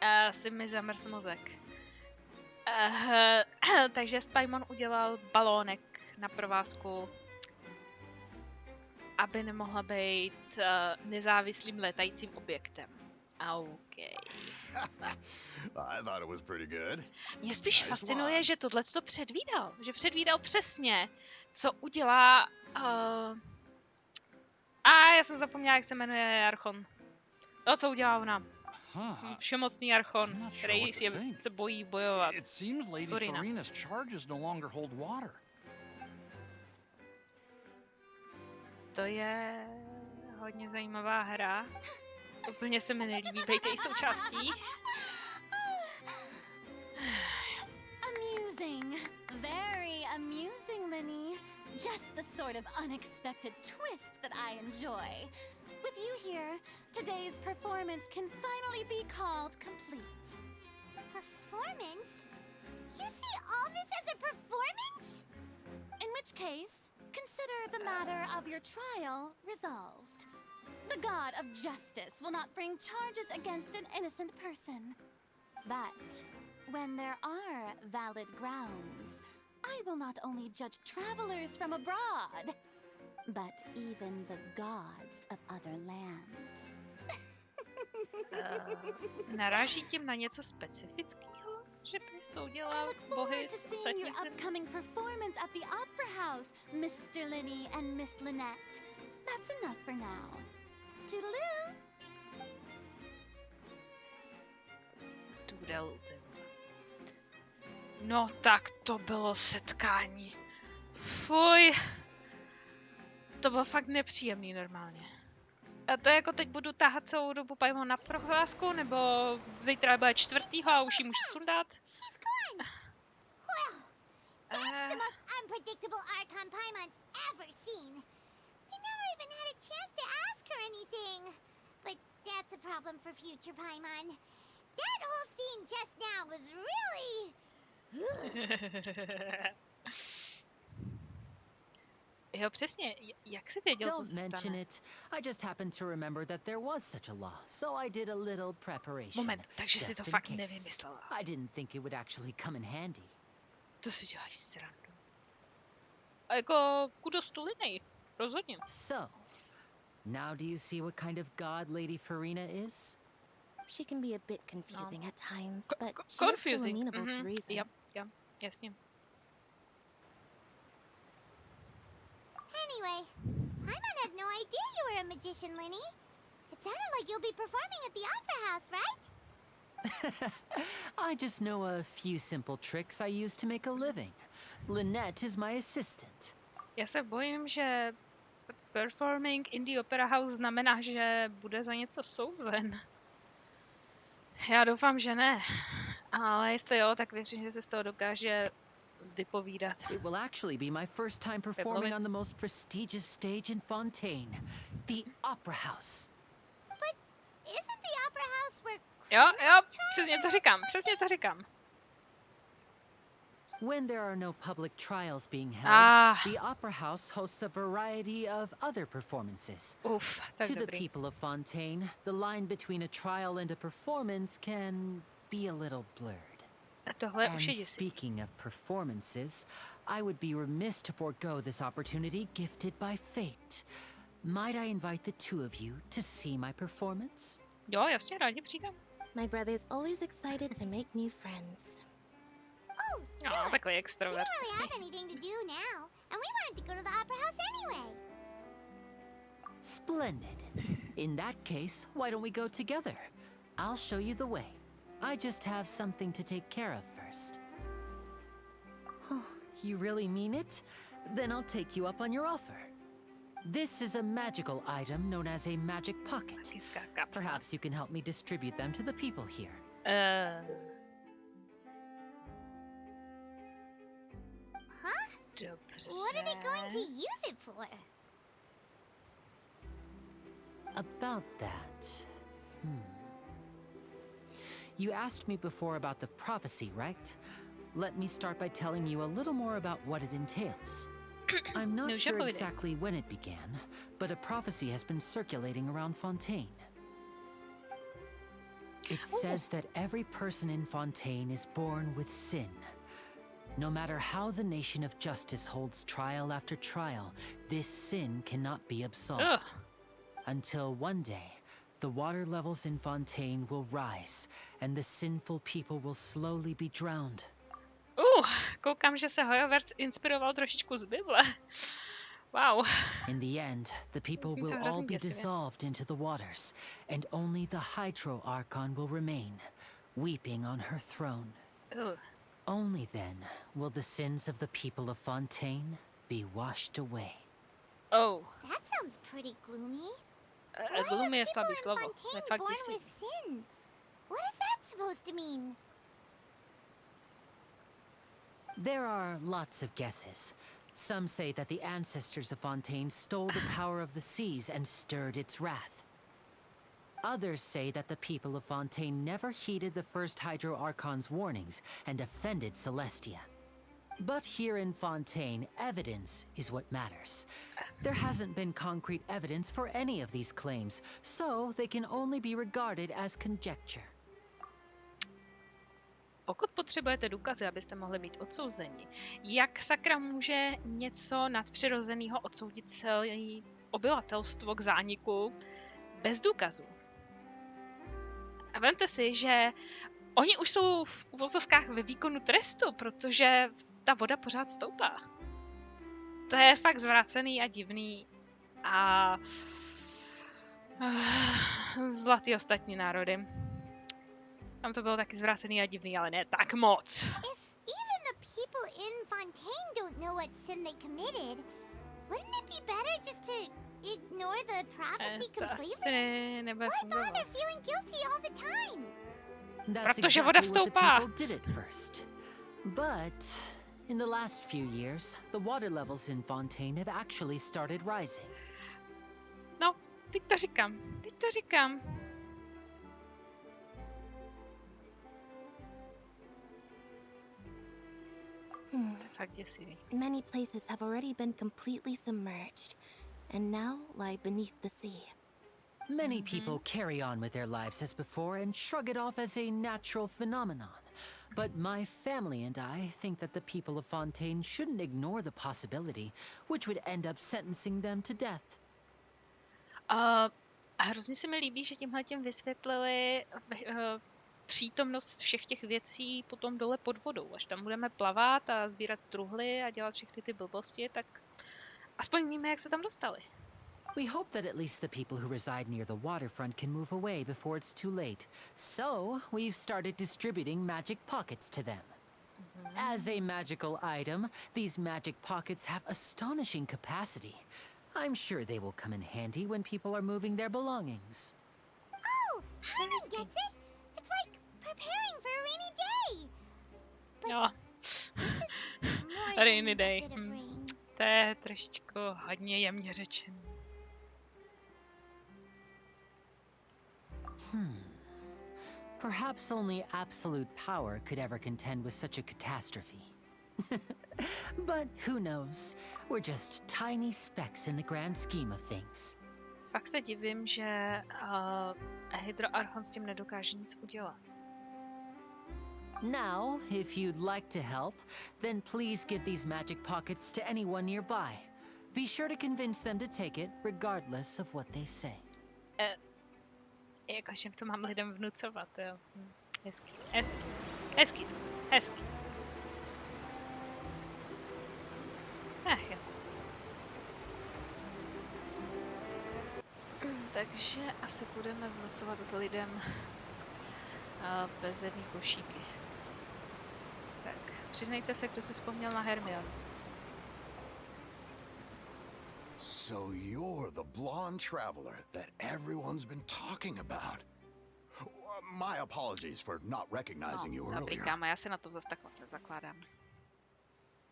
Asi mi zamrz mozek. Takže Paimon udělal balónek na provázku, aby nemohla být nezávislým létajícím objektem. OK. I thought it was pretty good. Mě spíš fascinuje, že tohleto předvídal. Že předvídal přesně, co udělá... já jsem zapomněla, jak se jmenuje archon. To, co udělá ona. Všemocný archon, který se bojí bojovat. It seems Lady Farina's charges no longer hold water. To je hodně zajímavá hra. Úplně se mi nelíbí být její součástí. Amusing. Very amusing, Linny. Just the sort of unexpected twist that I enjoy. With you here, today's performance can finally be called complete. Performance? You see all this as a performance? In which case, consider the matter of your trial resolved. The god of justice will not bring charges against an innocent person. But when there are valid grounds, I will not only judge travelers from abroad, but even the gods of other lands. Naráží tím na něco specifického? Že by soudila bohy z ostatních zemí? Upcoming performance at the Opera House, Mr. Linny and Miss Lynette. That's enough for now. Toodaloo! No tak to bylo setkání. Fuj. To bylo fakt nepříjemný normálně. A to jako teď budu tahat celou dobu Paimon na prohlásku, nebo zítra bude 4. a už ji můžu sundat? Well, that's the most unpredictable Archon Paimon's ever seen. You never even had a chance to ask her anything. But that's a problem for future Paimon. That whole scene just now was really... Jo, přesně. Jak jsi věděl, co Don't se mention stane? it. I just happened to remember that there was such a law, so I did a little preparation. Moment, takže si just to in fakt case. nevymyslela. I didn't think it would actually come in handy. To si děláš srandu. A jako kudos to linii. Rozhodně. So, now do you see what kind of god Lady Farina is? She can be a bit confusing at times, but she is still Confusing. amenable to reason. Yep, jasně. Anyway, Paimon had no idea you were a magician, Linny. It sounded like you'll be performing at the Opera House, right? I just know a few simple tricks I use to make a living. Lynette is my assistant. Já se bojím, že performing in the Opera House znamená, že bude za něco souzen. Já doufám, že ne. Ale jestli jo, tak věřím, že se z toho dokáže vypovídat. It will actually be my first time performing on the most prestigious stage in Fontaine, the Opera House. But isn't the Opera House where... Jo, přesně to říkám. When there are no public trials being held, the Opera House hosts a variety of other performances. Tak To the dobrý. people of Fontaine, the line between a trial and a performance can be a little blurred. Tohle And už je děsivý. speaking of performances, I would be remiss to forego this opportunity gifted by fate. Might I invite the two of you to see my performance? Jo, jasně, rádi přijdem. My brother's always excited to make new friends. Oh, Jo, sure. takový We extrovert. don't really have anything to do now, and we wanted to go to the Opera House anyway. Splendid. In that case, why don't we go together? I'll show you the way. I just have something to take care of first. Oh, you really mean it? Then I'll take you up on your offer. This is a magical item known as a magic pocket. Magická kapsa. Perhaps you can help me distribute them to the people here. Huh? Dobře. What are they going to use it for? About that. You asked me before about the prophecy, right? Let me start by telling you a little more about what it entails. I'm not Může sure povídej. exactly when it began, but a prophecy has been circulating around Fontaine. It says that every person in Fontaine is born with sin. No matter how the nation of justice holds trial after trial, this sin cannot be absolved. Until one day, the water levels in Fontaine will rise, and the sinful people will slowly be drowned. Koukám, že se Hoyoverse inspiroval trošičku z Bible. Wow. In the end, the people Zní to will all hrozně be děsivě. dissolved into the waters, and only the Hydro Archon will remain, weeping on her throne. Only then will the sins of the people of Fontaine be washed away. That sounds pretty gloomy. Why Gloomy je are slabý people in slovo. Je Fontaine fakt born děsivý. with sin? What is that supposed to mean? There are lots of guesses. Some say that the ancestors of Fontaine stole the power of the seas and stirred its wrath. Others say that the people of Fontaine never heeded the first Hydro Archon's warnings and offended Celestia. But here in Fontaine, evidence is what matters. There hasn't been concrete evidence for any of these claims, so they can only be regarded as conjecture. Pokud potřebujete důkazy, abyste mohli být odsouzeni, jak sakra může něco nadpřirozeného odsoudit celé obyvatelstvo k zániku bez důkazů? A vemte si, že oni už jsou v uvozovkách ve výkonu trestu, protože ta voda pořád stoupá. To je fakt zvrácený a divný a zlatý ostatní národy. Tam to bylo taky zvrácený a divný, ale ne tak moc. If even the people in Fontaine don't know what sin they committed, wouldn't it be better just to ignore the prophecy To completely? asi nebude Why fungovat. bother feeling guilty all the time? That's Protože voda exactly what the stoupá. people did at first. But in the last few years, the water levels in Fontaine have actually started rising. No, teď to říkám. To je fakt děsivý. Many places have already been completely submerged, and now lie beneath the sea. Many people carry on with their lives as before and shrug it off as a natural phenomenon. But my family and I think that the people of Fontaine shouldn't ignore the possibility, which would end up sentencing them to death. A hrozně se mi líbí, že tímhletím vysvětlili přítomnost všech těch věcí potom dole pod vodou. Až tam budeme plavat a sbírat truhly a dělat všechny ty blbosti, tak aspoň víme, jak se tam dostali. We hope that at least the people who reside near the waterfront can move away before it's too late. So, we've started distributing magic pockets to them. As a magical item, these magic pockets have astonishing capacity. I'm sure they will come in handy when people are moving their belongings. Oh, Paimon gets it! It's like preparing for a rainy day! Jo. More Rainy than day. a bit of rain. To je trošičku hodně jemně řečený. Perhaps only absolute power could ever contend with such a catastrophe. But who knows? We're just tiny specks in the grand scheme of things. Fakt se divím, že hydroarchon s tím nedokáže nic udělat. Now, if you'd like to help, then please give these magic pockets to anyone nearby. Be sure to convince them to take it, regardless of what they say. Jakože to mám lidem vnucovat, jo. Hezký, hezký, hezký, hezký. Ach jo. Takže asi budeme vnucovat s lidem bezedný košíky. Tak, přiznejte se, kdo si vzpomněl na Hermionu. So you're the blonde traveler that everyone's been talking about. My apologies for not recognizing you Dobrý, earlier. kámo, já se na to zase tak moc nezakládám.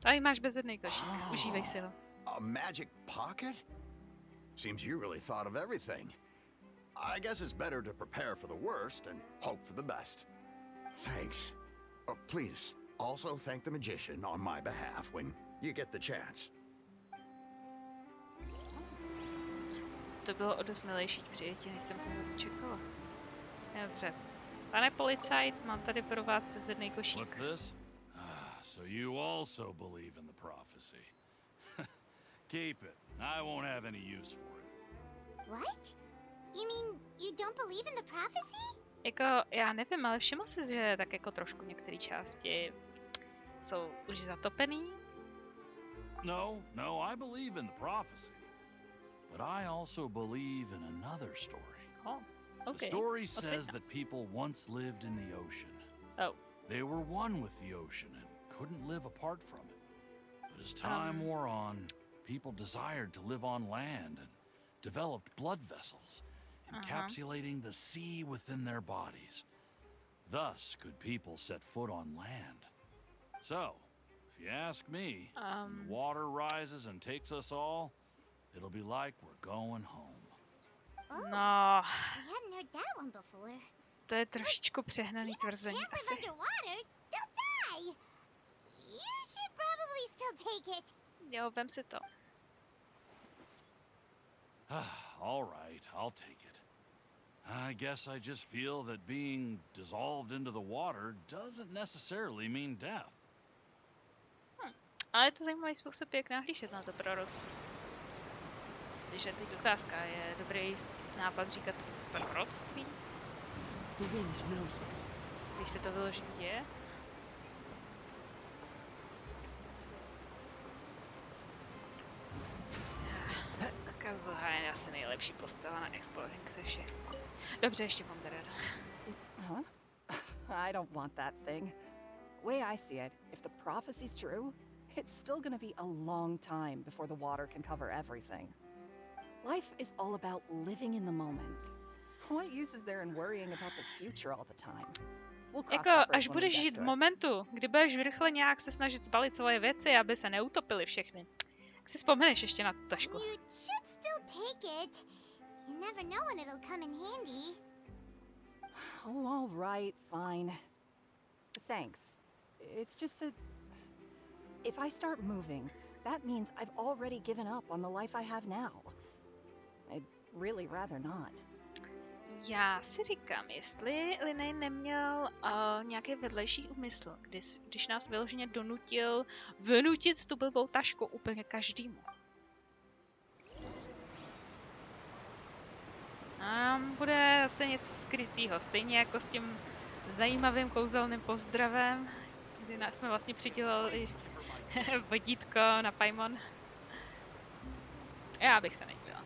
Tady máš bezedný košík, užívej si ho. A magic pocket? Seems you really thought of everything. I guess it's better to prepare for the worst and hope for the best. Thanks. Please, also thank the magician on my behalf when you get the chance. To bylo o dost milejší k přijetí, než jsem původně čekala. Dobře. Pane policajt, mám tady pro vás bezedný košík. What's this? So you also believe in the prophecy. Keep it. I won't have any use for it. What? You mean you don't believe in the prophecy? Jako, já nevím, ale všiml jsi, že tak jako trošku některé části jsou už zatopený? No, I believe in the prophecy. But I also believe in another story. Oh, okay. The story says that people once lived in the ocean. Oh. They were one with the ocean and couldn't live apart from it. But as time wore on, people desired to live on land and developed blood vessels, encapsulating the sea within their bodies. Thus could people set foot on land. So, if you ask me, when the water rises and takes us all, it'll be like we're going home. No, We hadn't heard that one before. to je trošičku přehnaný tvrzení. Can't Asi. live underwater. They'll die. You should probably still take it. Jo, vem si to. All right, I'll take it. I guess I just feel that being dissolved into the water doesn't necessarily mean death. Ale je to zajímavý způsob, jak nahlížet na to proroctví. Když je teď otázka, je dobrý nápad říkat proroctví? Když se to vyloženě děje? Kazuha je asi nejlepší postava na exploring ze všech. Dobře, ještě Wanderer. Huh? I don't want that thing. Way I see it, if the prophecy's true, it's still gonna be a long time before the water can cover everything. Life is all about living in the moment. What use is there in worrying about the future all the time? We'll cross Jako, that bridge až when we budeš get žít to v it. momentu, kdy budeš rychle nějak se snažit zbalit svoje věci, aby se neutopily všechny, jak si vzpomeneš ještě na tu tašku. You should still take it. You never know when it'll come in handy. Oh, all right, fine. Thanks. It's just that If I start moving, that means I've already given up on the life I have now. I'd really rather not. Já si říkám, jestli Linnej neměl nějaký vedlejší úmysl, když nás vyloženě donutil vynutit tu blbou tašku úplně každému. A bude zase něco skrytýho, stejně jako s tím zajímavým kouzelným pozdravem, kdy nás jsme vlastně přidělali vodítko na Paimon. Já bych se nedívala.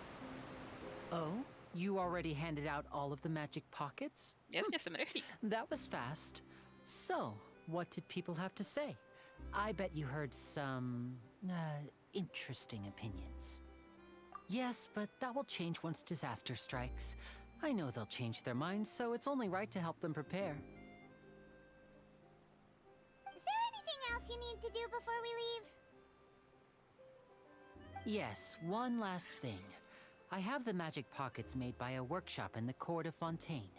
Oh, you already handed out all of the magic pockets? Jasně, jsem rychlý. That was fast. So, what did people have to say? I bet you heard some interesting opinions. Yes, but that will change once disaster strikes. I know they'll change their minds, so it's only right to help them prepare. Is there anything else you need to do before we leave? Yes, one last thing. I have the magic pockets made by a workshop in the court of Fontaine.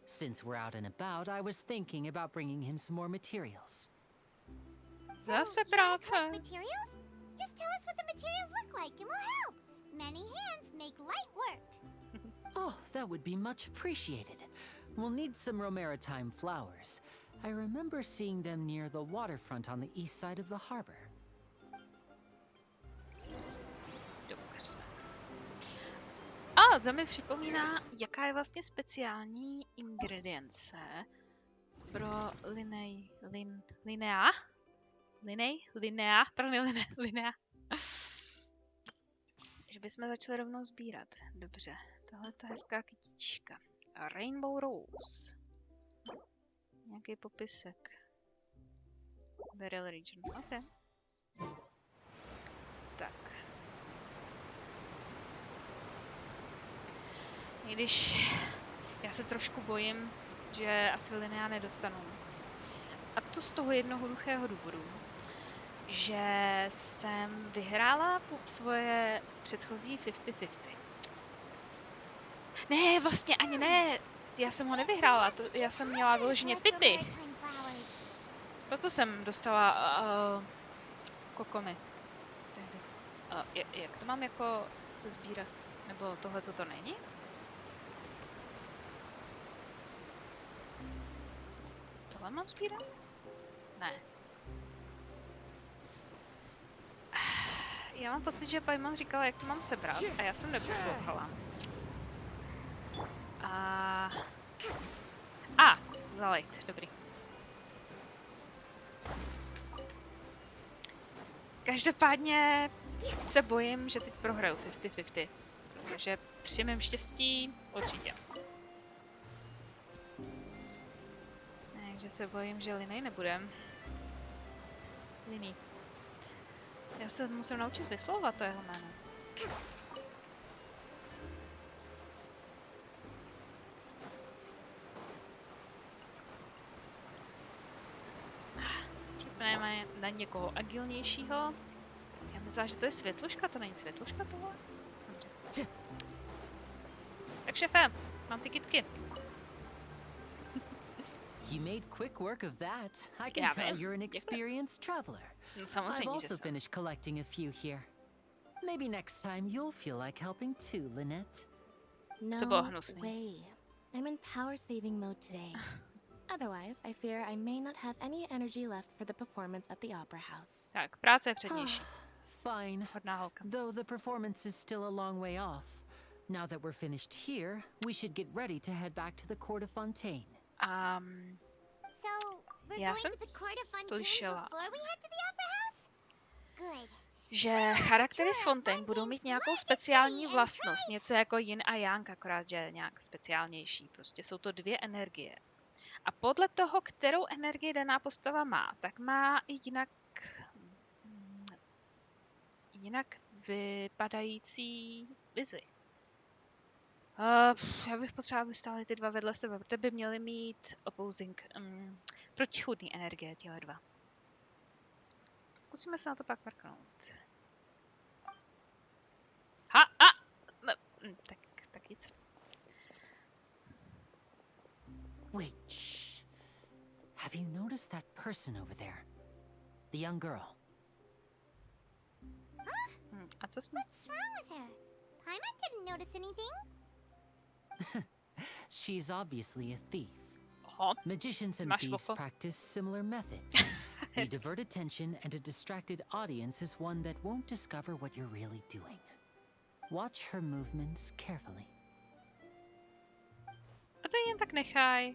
Since we're out and about, I was thinking about bringing him some more materials. Zase You wanna práce. collect materials? Just tell us what the materials look like and we'll help. Many hands make light work. Oh, that would be much appreciated. We'll need some Romaritime flowers. I remember seeing them near the waterfront on the east side of the harbor. Dobře. A to mi připomíná, jaká je vlastně speciální ingredience pro linea. Že bychom začali rovnou sbírat. Dobře, tohle je hezká kytička. Rainbow Rose. Nějaký popisek. Beryl Region, ok. Tak. I když já se trošku bojím, že asi linea nedostanu. A to z toho jednoduchého důvodu, že jsem vyhrála svoje předchozí 50-50. Ne, vlastně ani ne. Já jsem ho nevyhrála, já jsem měla vyloženě pity. Proto jsem dostala kokomy. Jak to mám jako se sbírat? Nebo tohle to není? Tohle mám sbírat? Ne. Já mám pocit, že Paimon říkala, jak to mám sebrat, a já jsem neposlouchala. Zalejt, dobrý. Každopádně se bojím, že teď prohraju 50-50. Takže při mém štěstí určitě. Takže se bojím, že Linnej nebudem. Linii. Já se musím naučit vyslovovat to jeho jméno. Připneme na někoho agilnějšího. Já myslím, že to je světluška, to není světluška tohle? Dobře. Tak šéfe, mám ty kytky. You made quick work of that. I can tell you're an experienced traveler. I've also finished collecting a few here. Maybe next time you'll feel like helping too, Lynette. No way. I'm in power saving mode today. Otherwise, I fear I may not have any energy left for the performance at the Opera House. Tak, práce je přednější. Fine. Hodná holka. Though the performance is still a long way off. Now that we're finished here, we should get ready to head back to the court of Fontaine. So, we're going to the court of Fontaine before we head to the Opera House? Good. Že charaktery z Fontaine budou mít nějakou speciální vlastnost, něco jako yin a yang, akorát, že nějak speciálnější. Prostě jsou to dvě energie. A podle toho, kterou energii daná postava má, tak má i jinak vypadající vizi. Já bych potřebovala, aby stály ty dva vedle sebe, protože by měly mít opposing, protichůdný energie, tyhle dva. Zkusíme se na to pak mrknout. Tak nic. Wait, shh. Have you noticed that person over there? The young girl. co s ní? What's wrong with her? Paimon didn't notice anything. She's obviously a thief. Oho, Magicians and máš thieves oko. practice similar methods. We Hezky. divert attention, and a distracted audience is one that won't discover what you're really doing. Watch her movements carefully. A to jen tak nechaj.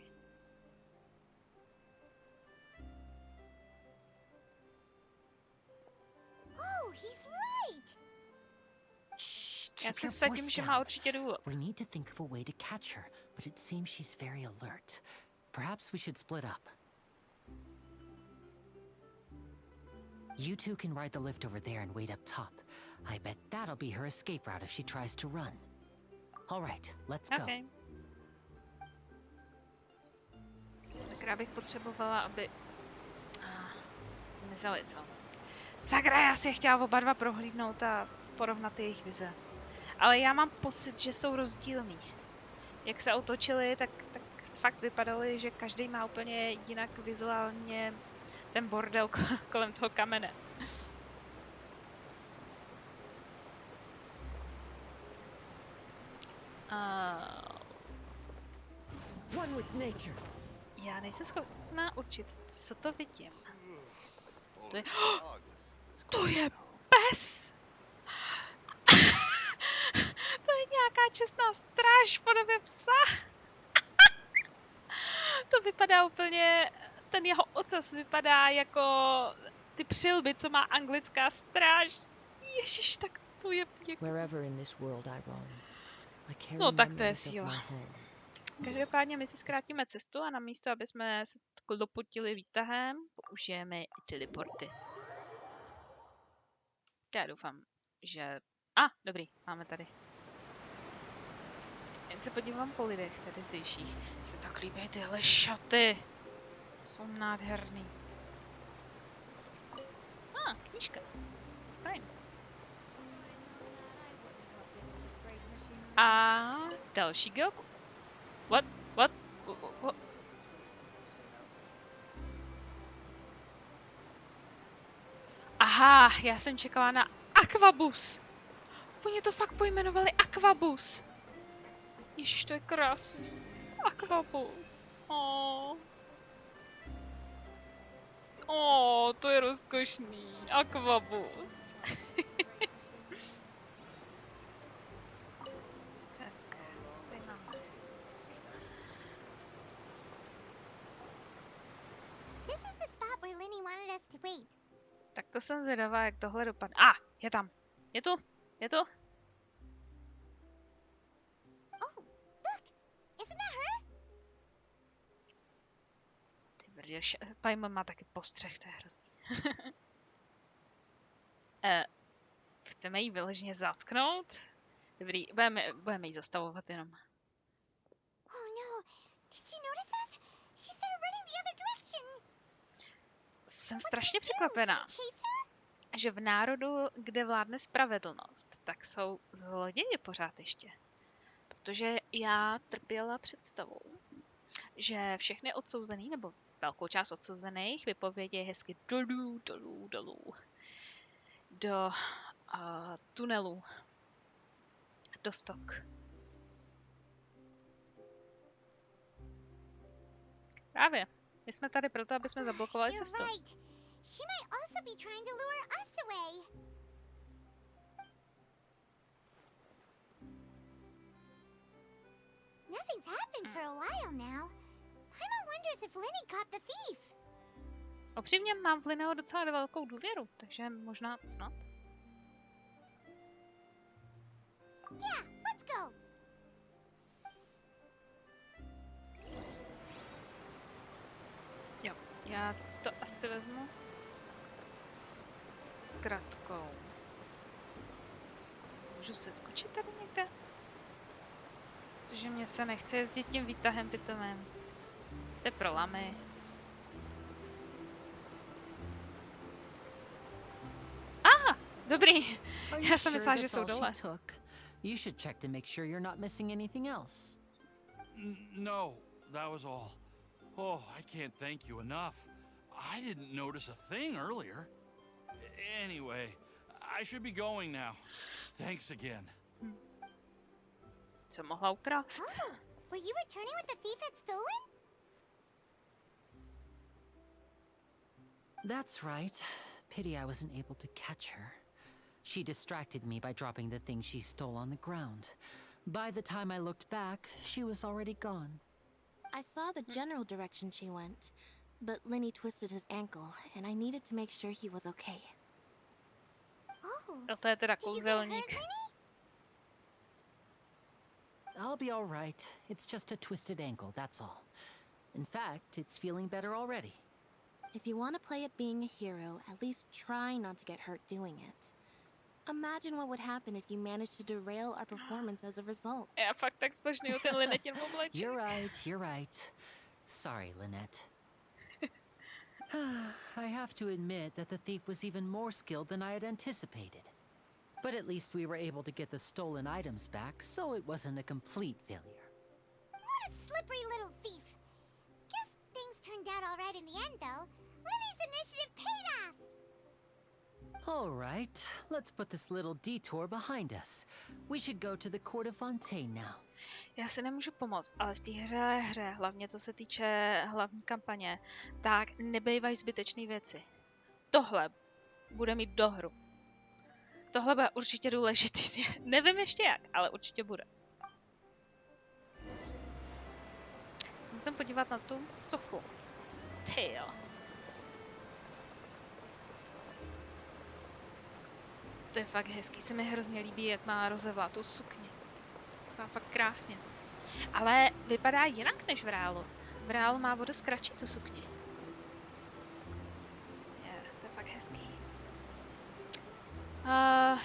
Oh, he's right. Shh, Já keep si your vsadím, voice že má down. určitě důvod. We need to think of a way to catch her, but it seems she's very alert. Perhaps we should split up. You two can ride the lift over there and wait up top. I bet that'll be her escape route if she tries to run. All right, let's go. Okay. Sakra bych potřebovala, aby... Nezali, co? Sakra, já si je chtěla oba dva prohlídnout a porovnat jejich vize. Ale já mám pocit, že jsou rozdílný. Jak se otočili, tak fakt vypadaly, že každý má úplně jinak vizuálně ten bordel kolem toho kamene. One with nature. Já nejsem schopná určit, co to vidím. To je... To je pes! To je nějaká čestná stráž v podobě psa. To vypadá úplně... Ten jeho ocas vypadá jako ty přilby, co má anglická stráž. Ježiš, tak to je... Wherever in this world I roam, I carry No tak to je memories of síla. my home. Každopádně my si zkrátíme cestu a namísto, aby jsme se dopotili výtahem, použijeme teleporty. Já doufám, že... Dobrý, máme tady. Jen se podívám po lidech tady zdejších. Se tak líbí tyhle šaty. Jsou nádherný. Knížka. Fajn. A další geoku. What? Aha, já jsem čekala na Aquabus. Oni to fakt pojmenovali Aquabus. Ježiš, to je krásný. Aquabus. To je rozkošný. Aquabus. Tak, co tady máme? This is the spot where Linny wanted us to wait. Tak to jsem zvědavá, jak tohle dopadne. Je tam. Je tu. Oh, look! Isn't that her? Ty brdě, Paimon má taky postřeh, to je hrozný. Chceme jí vyloženě zacknout? Dobrý, budeme jí zastavovat jenom. Oh no! Did she notice us? She started running the other direction. Jsem strašně překvapená, Chase her? že v národu, kde vládne spravedlnost, tak jsou zloději pořád ještě. Protože já trpěla představou, že všechny odsouzený, nebo velkou část odsouzených, vypovědějí hezky dolů, do tunelů, do stok. Právě. My jsme tady proto, aby jsme zablokovali You're cestu. right. She might also be trying to lure us away. Nothing's happened for a while now. Paimon wonders if Linny caught the thief. Upřímně mám v Linneho docela velkou důvěru, takže možná snad. Yeah, let's go. Jo, já to asi vezmu s kratkou. Můžu se skočit tady někde? Protože mě se nechce jezdit tím výtahem pitomém. To je pro lamy. Dobrý. Are Já you jsem sure myslela, že that's jsou all dole. she took? You should check to make sure you're not missing anything else. No, that was all. Oh, I can't thank you enough. I didn't notice a thing earlier. Anyway, I should be going now. Thanks again. Co mohla ukrást? Oh, were you returning what the thief had stolen? That's right. Pity I wasn't able to catch her. She distracted me by dropping the thing she stole on the ground. By the time I looked back, she was already gone. I saw the general direction she went, but Linny twisted his ankle, and I needed to make sure he was okay. Oh, A to je teda did you get hurt, kouzelník. Linny? I'll be all right. It's just a twisted ankle, that's all. In fact, it's feeling better already. If you want to play at being a hero, at least try not to get hurt doing it. Imagine what would happen if you managed to derail our performance as a result. Já fakt tak zbožňuju ten Linetin obleček. You're right. Sorry, Lynette. I have to admit that the thief was even more skilled than I had anticipated. But at least we were able to get the stolen items back, so it wasn't a complete failure. What a slippery little thief. Guess things turned out all right in the end, though. Linny's initiative paid off. All right, let's put this little detour behind us. We should go to the court of Fontaine now. Já si nemůžu pomoct, ale v té hře, hlavně co se týče hlavní kampaně, tak nebejvají zbytečné věci. Tohle bude mít dohru. Tohle bude určitě důležitý. Nevím ještě jak, ale určitě bude. Jsem se podívat na tu sochu. Tail. To je fakt hezký. Se mi hrozně líbí, jak má rozevlatou sukni. Má fakt krásně. Ale vypadá jinak než v reálu. V reálu má vodu zkratší tu sukni. To je fakt hezký.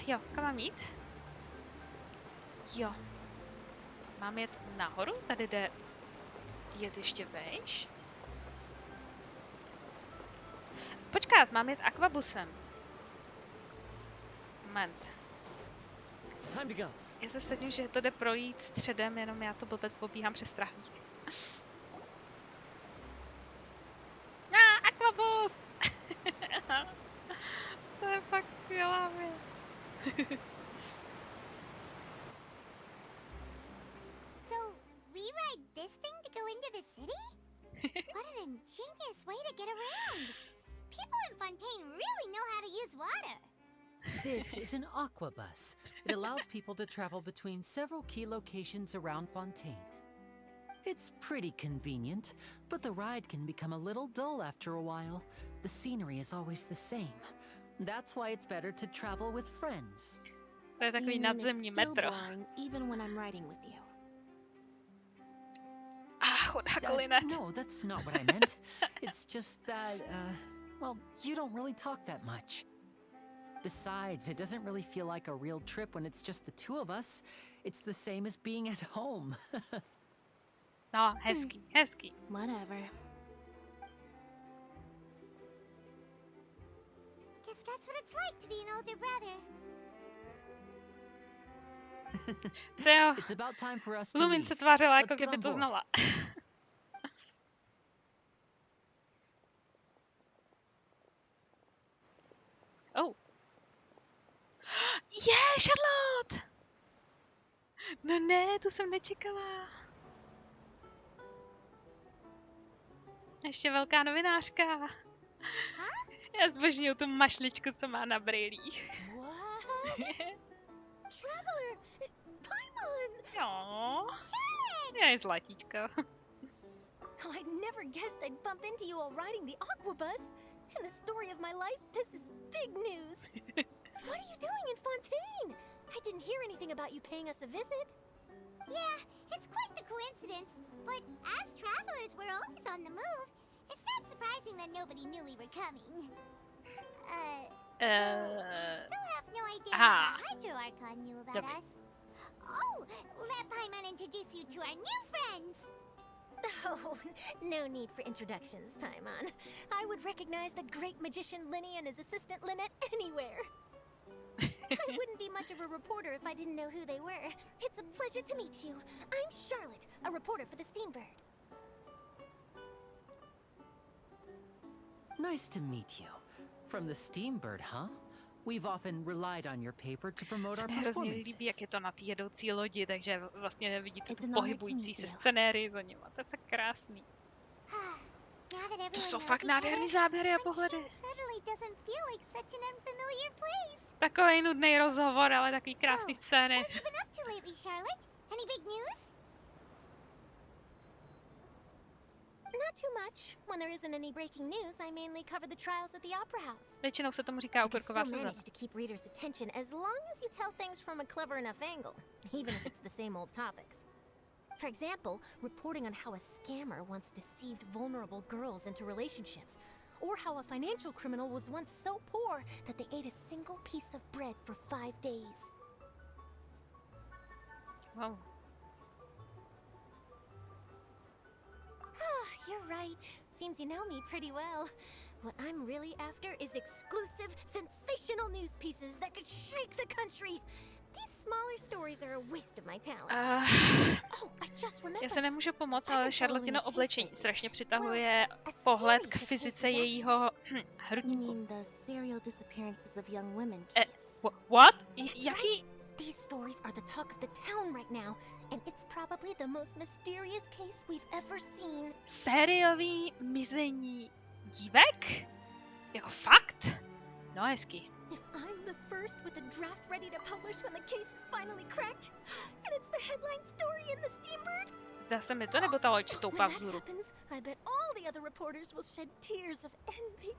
Jo, kam mám jít? Jo. Mám jet nahoru? Tady jde jet ještě vejš? Počkat, mám jet akvabusem. Moment. Time to go. Já se vsadím, že to jde projít středem, jenom já to blbec pobíhám přes trávník. Akvabus! To je fakt skvělá věc. So, we ride this thing to go into the city? What an ingenious way to get around. People in Fontaine really know how to use water. This is an aquabus. It allows people to travel between several key locations around Fontaine. It's pretty convenient, but the ride can become a little dull after a while. The scenery is always the same. That's why it's better to travel with friends. To je takový nadzemní metro. Even when I'm riding with you. Chudák Lynette. No, that's not what I meant. It's just that, well, you don't really talk that much. Besides, it doesn't really feel like a real trip when it's just the two of us. It's the same as being at home. No, hezký. Whatever. Guess that's what it's like to be an older brother. Jo. It's about time for us to Lumin leave. se tvářila, jako Let's get kdyby on to board. znala. Oh. Charlotte! No ne, tu jsem nečekala. Ještě velká novinářka. Já zbožňuju tu mašličku, co má na brýlích. What? Traveler! Paimon! Jo. Je zlatíčko. Oh, I never guessed I'd bump into you while riding the aquabus. In the story of my life, this is big news. What are you doing in Fontaine? I didn't hear anything about you paying us a visit. Yeah, it's quite the coincidence. But as travelers, we're always on the move. It's not surprising that nobody knew we were coming. We still have no idea how the Hydro Archon knew about us. Oh, let Paimon introduce you to our new friends. Oh, no need for introductions, Paimon. I would recognize the great magician Linny and his assistant Lynette anywhere. I wouldn't be much of a reporter if I didn't know who they were. It's a pleasure to meet you. I'm Charlotte, a reporter for the Steambird. Nice to meet you. From the Steambird, huh? We've often relied on your paper to promote Se our mi hrozně líbí, jak performances. je to na té jedoucí lodi, takže vlastně vidíte It's tu an honor to pohybující meet se you. scenérii za nima. To je fakt krásný. Now that everyone To jsou knows fakt each other, nádherný záběry a pohledy. Fontaine suddenly doesn't feel like such an unfamiliar place. Takový nudný rozhovor, ale takový krásný scény. What have you been up to lately, Charlotte? Any big news? Not too much. When there isn't any breaking news, I mainly cover the trials at the Opera House. Většinou se tomu říká I can okurková still sezona. manage to keep readers' attention as long as you tell things from a clever enough angle, even if it's the same old topics. For example, reporting on how a scammer once deceived vulnerable girls into relationships, or how a financial criminal was once so poor that they ate a single piece of bread for 5 days. Wow. You're right. Seems you know me pretty well. What I'm really after is exclusive, sensational news pieces that could shake the country. These smaller stories are a waste of my talent. Oh, I just remembered. Já se nemůžu pomoct, ale Charlottino oblečení strašně přitahuje pohled k fyzice jejího You hrudníku. mean the serial disappearances of young women case? What? That's Jaký? right. These stories are the talk of the town right now, and it's probably the most mysterious case we've ever seen. Sériový mizení dívek? Jako fakt? No hezký. If I'm the first with a draft ready to publish when the case is finally cracked, and it's the headline story in the Steambird. Zdá se mi to, nebo ta loď When stoupá that vzhůru? happens, I bet all the other reporters will shed tears of envy.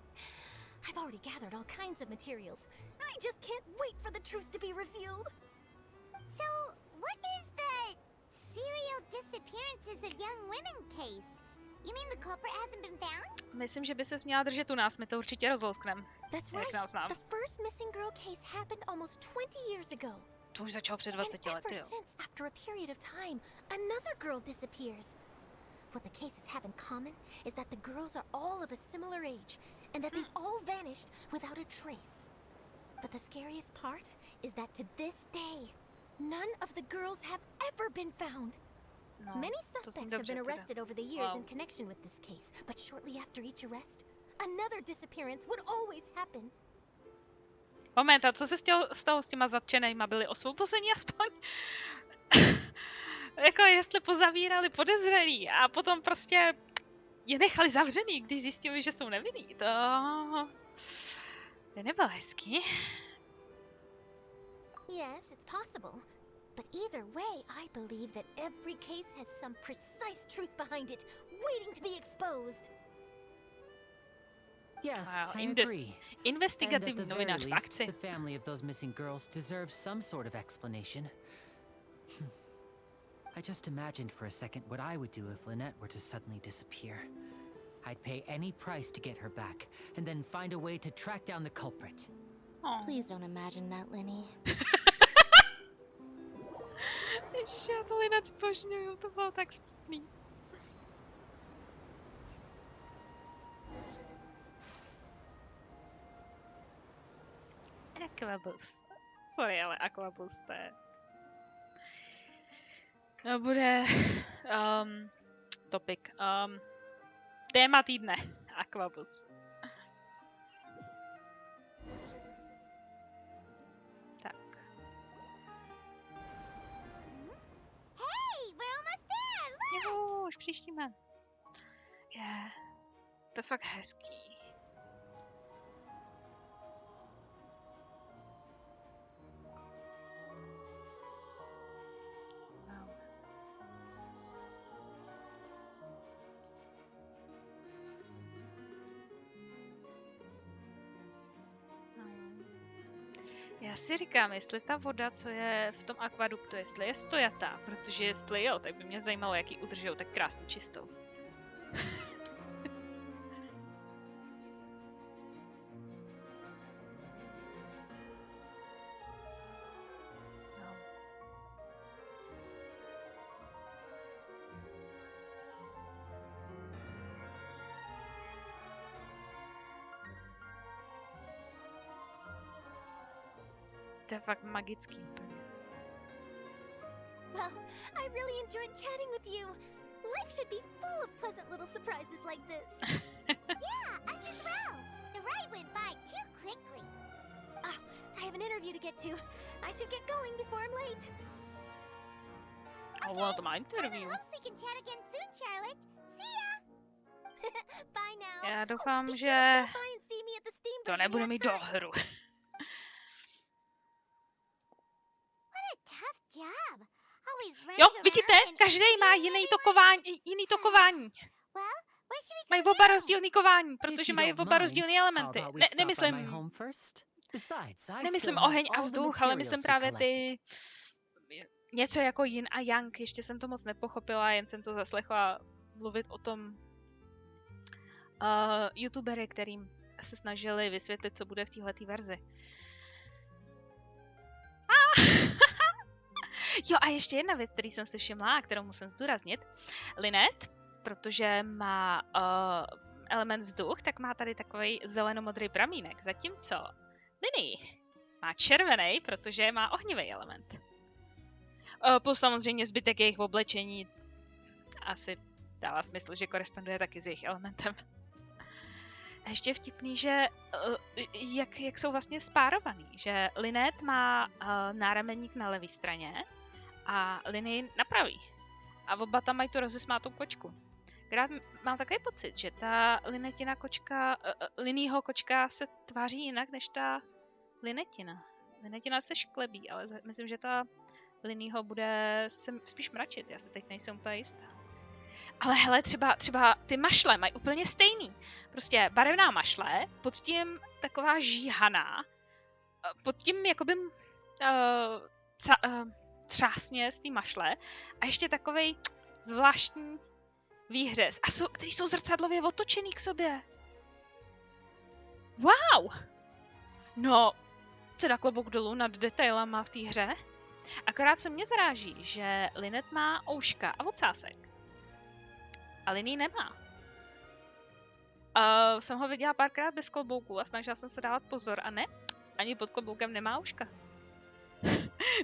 I've already gathered all kinds of materials. I just can't wait for the truth to be revealed. So, what is the serial disappearances of young women case? You mean the culprit hasn't been found? Myslím, že by se měla držet u nás, my to určitě rozlousknem. That's Jak right. nás znám. The first missing girl case happened almost 20 years ago. To už začalo před And 20 ever lety, jo. since, after a period of time, another girl disappears. What the cases have in common is that the girls are all of a similar age, and that they've all vanished without a trace. But the scariest part is that to this day, none of the girls have ever been found. No, Many to zní suspects have dobře been teda. arrested over the years Wow. in connection with this case, but shortly after each arrest, another disappearance would always happen. Moment, a co se stalo s těma zatčenýma? Byli osvobozeni aspoň? Jako jestli pozavírali podezřelí a potom prostě je nechali zavřený, když zjistili, že jsou nevinný. To by nebylo hezký. Yes, it's possible. But either way, I believe that every case has some precise truth behind it, waiting to be exposed. Yes, Wow, I agree. Investigativní And at the novinář very v least, akci. the family of those missing girls deserves some sort of explanation. I just imagined for a second what I would do if Lynette were to suddenly disappear. I'd pay any price to get her back, and then find a way to track down the culprit. Oh. Please don't imagine that, Linny. Ježiš, já to Lynette zbožňuju, to bylo tak vtipný. Aquabus. Sorry, ale Aquabus to je... To bude... Topic. Téma týdne. Aquabus. Tak. Hey, we're almost there! Look! Jo, už příštíme. Je. To je fakt hezký. Wow. No. Já si říkám, jestli ta voda, co je v tom akvaduktu, jestli je stojatá, protože jestli jo, tak by mě zajímalo, jak ji udržujou tak krásně čistou. No. To je fakt magický úplně. Well, I really enjoyed chatting with you. Life should be full of pleasant little surprises like this. Yeah, us as well. The ride went by too quickly. I have an interview to get to. I should get going before I'm late. Oh, to má interview. Hopes we can chat again soon, Charlotte. See ya. Bye now. Já doufám, Be sure že to stop by and see me at the steamboat to nebude mít do next time. hru. What a tough job. Always Jo, running vidíte, around and každý má jiný tokování. Well, where should we Mají go oba now? rozdílný kování, If protože you mají don't oba mind, rozdílný how elementy. about we stop by my Nemyslím, home first? Besides, I nemyslím still have oheň a all the vzduch, ale myslím materials we právě collected. ty něco jako yin a yang. Ještě jsem to moc nepochopila, jen jsem to zaslechla mluvit o tom youtubery, kterým se snažili vysvětlit, co bude v téhletý verzi. Jo, a ještě jedna věc, který jsem si všimla a kterou musím zdůraznit. Linet, protože má element vzduch, tak má tady takový zelenomodrý pramínek, zatímco Linii má červený, protože má ohnivý element. Plus samozřejmě zbytek jejich oblečení asi dává smysl, že koresponduje taky s jejich elementem. A ještě je vtipný, že jak jsou vlastně spárovaný, že Linet má náramenník na levé straně a Linii na pravý. A oba tam mají tu rozesmátou kočku. Krát mám takový pocit, že ta Linetina kočka, Linijho kočka se tváří jinak než ta Linetina. Linetina se šklebí, ale myslím, že ta Linijho bude se spíš mračit, já se teď nejsem úplně jistá. Ale hele, třeba ty mašle mají úplně stejný. Prostě barevná mašle, pod tím taková žíhaná, pod tím jakoby třásně z té mašle a ještě takovej zvláštní výhřez, který jsou zrcadlově otočený k sobě. Wow! No, teda klobouk dolů nad detailama v té hře. Akorát se mě zaráží, že Linet má ouška a ocásek. A Linii nemá. Jsem ho viděla párkrát bez klobouku a snažila jsem se dávat pozor a ne, ani pod kloboukem nemá ouška.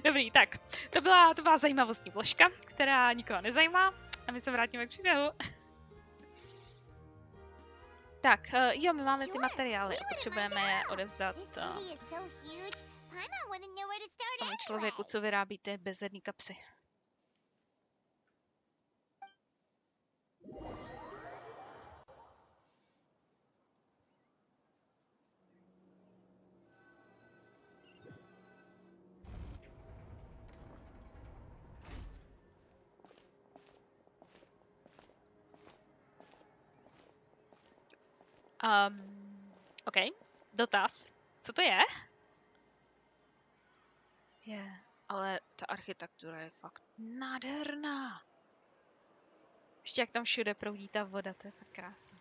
Dobrý, tak. To byla zajímavostní vložka, která nikoho nezajímá a my se vrátíme k příběhu. Tak, jo, my máme ty materiály a potřebujeme je odevzdat tomu člověku, co vyrábí ty bezedný kapsy. OK, dotaz. Co to je? Ale ta architektura je fakt nádherná. Ještě jak tam všude proudí ta voda, to je fakt krásný.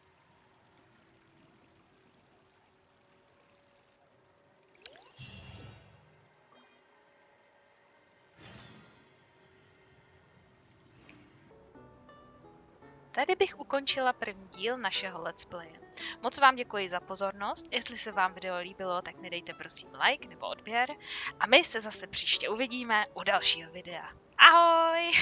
Tady bych ukončila první díl našeho let's playe. Moc vám děkuji za pozornost, jestli se vám video líbilo, tak mi dejte prosím like nebo odběr a my se zase příště uvidíme u dalšího videa. Ahoj!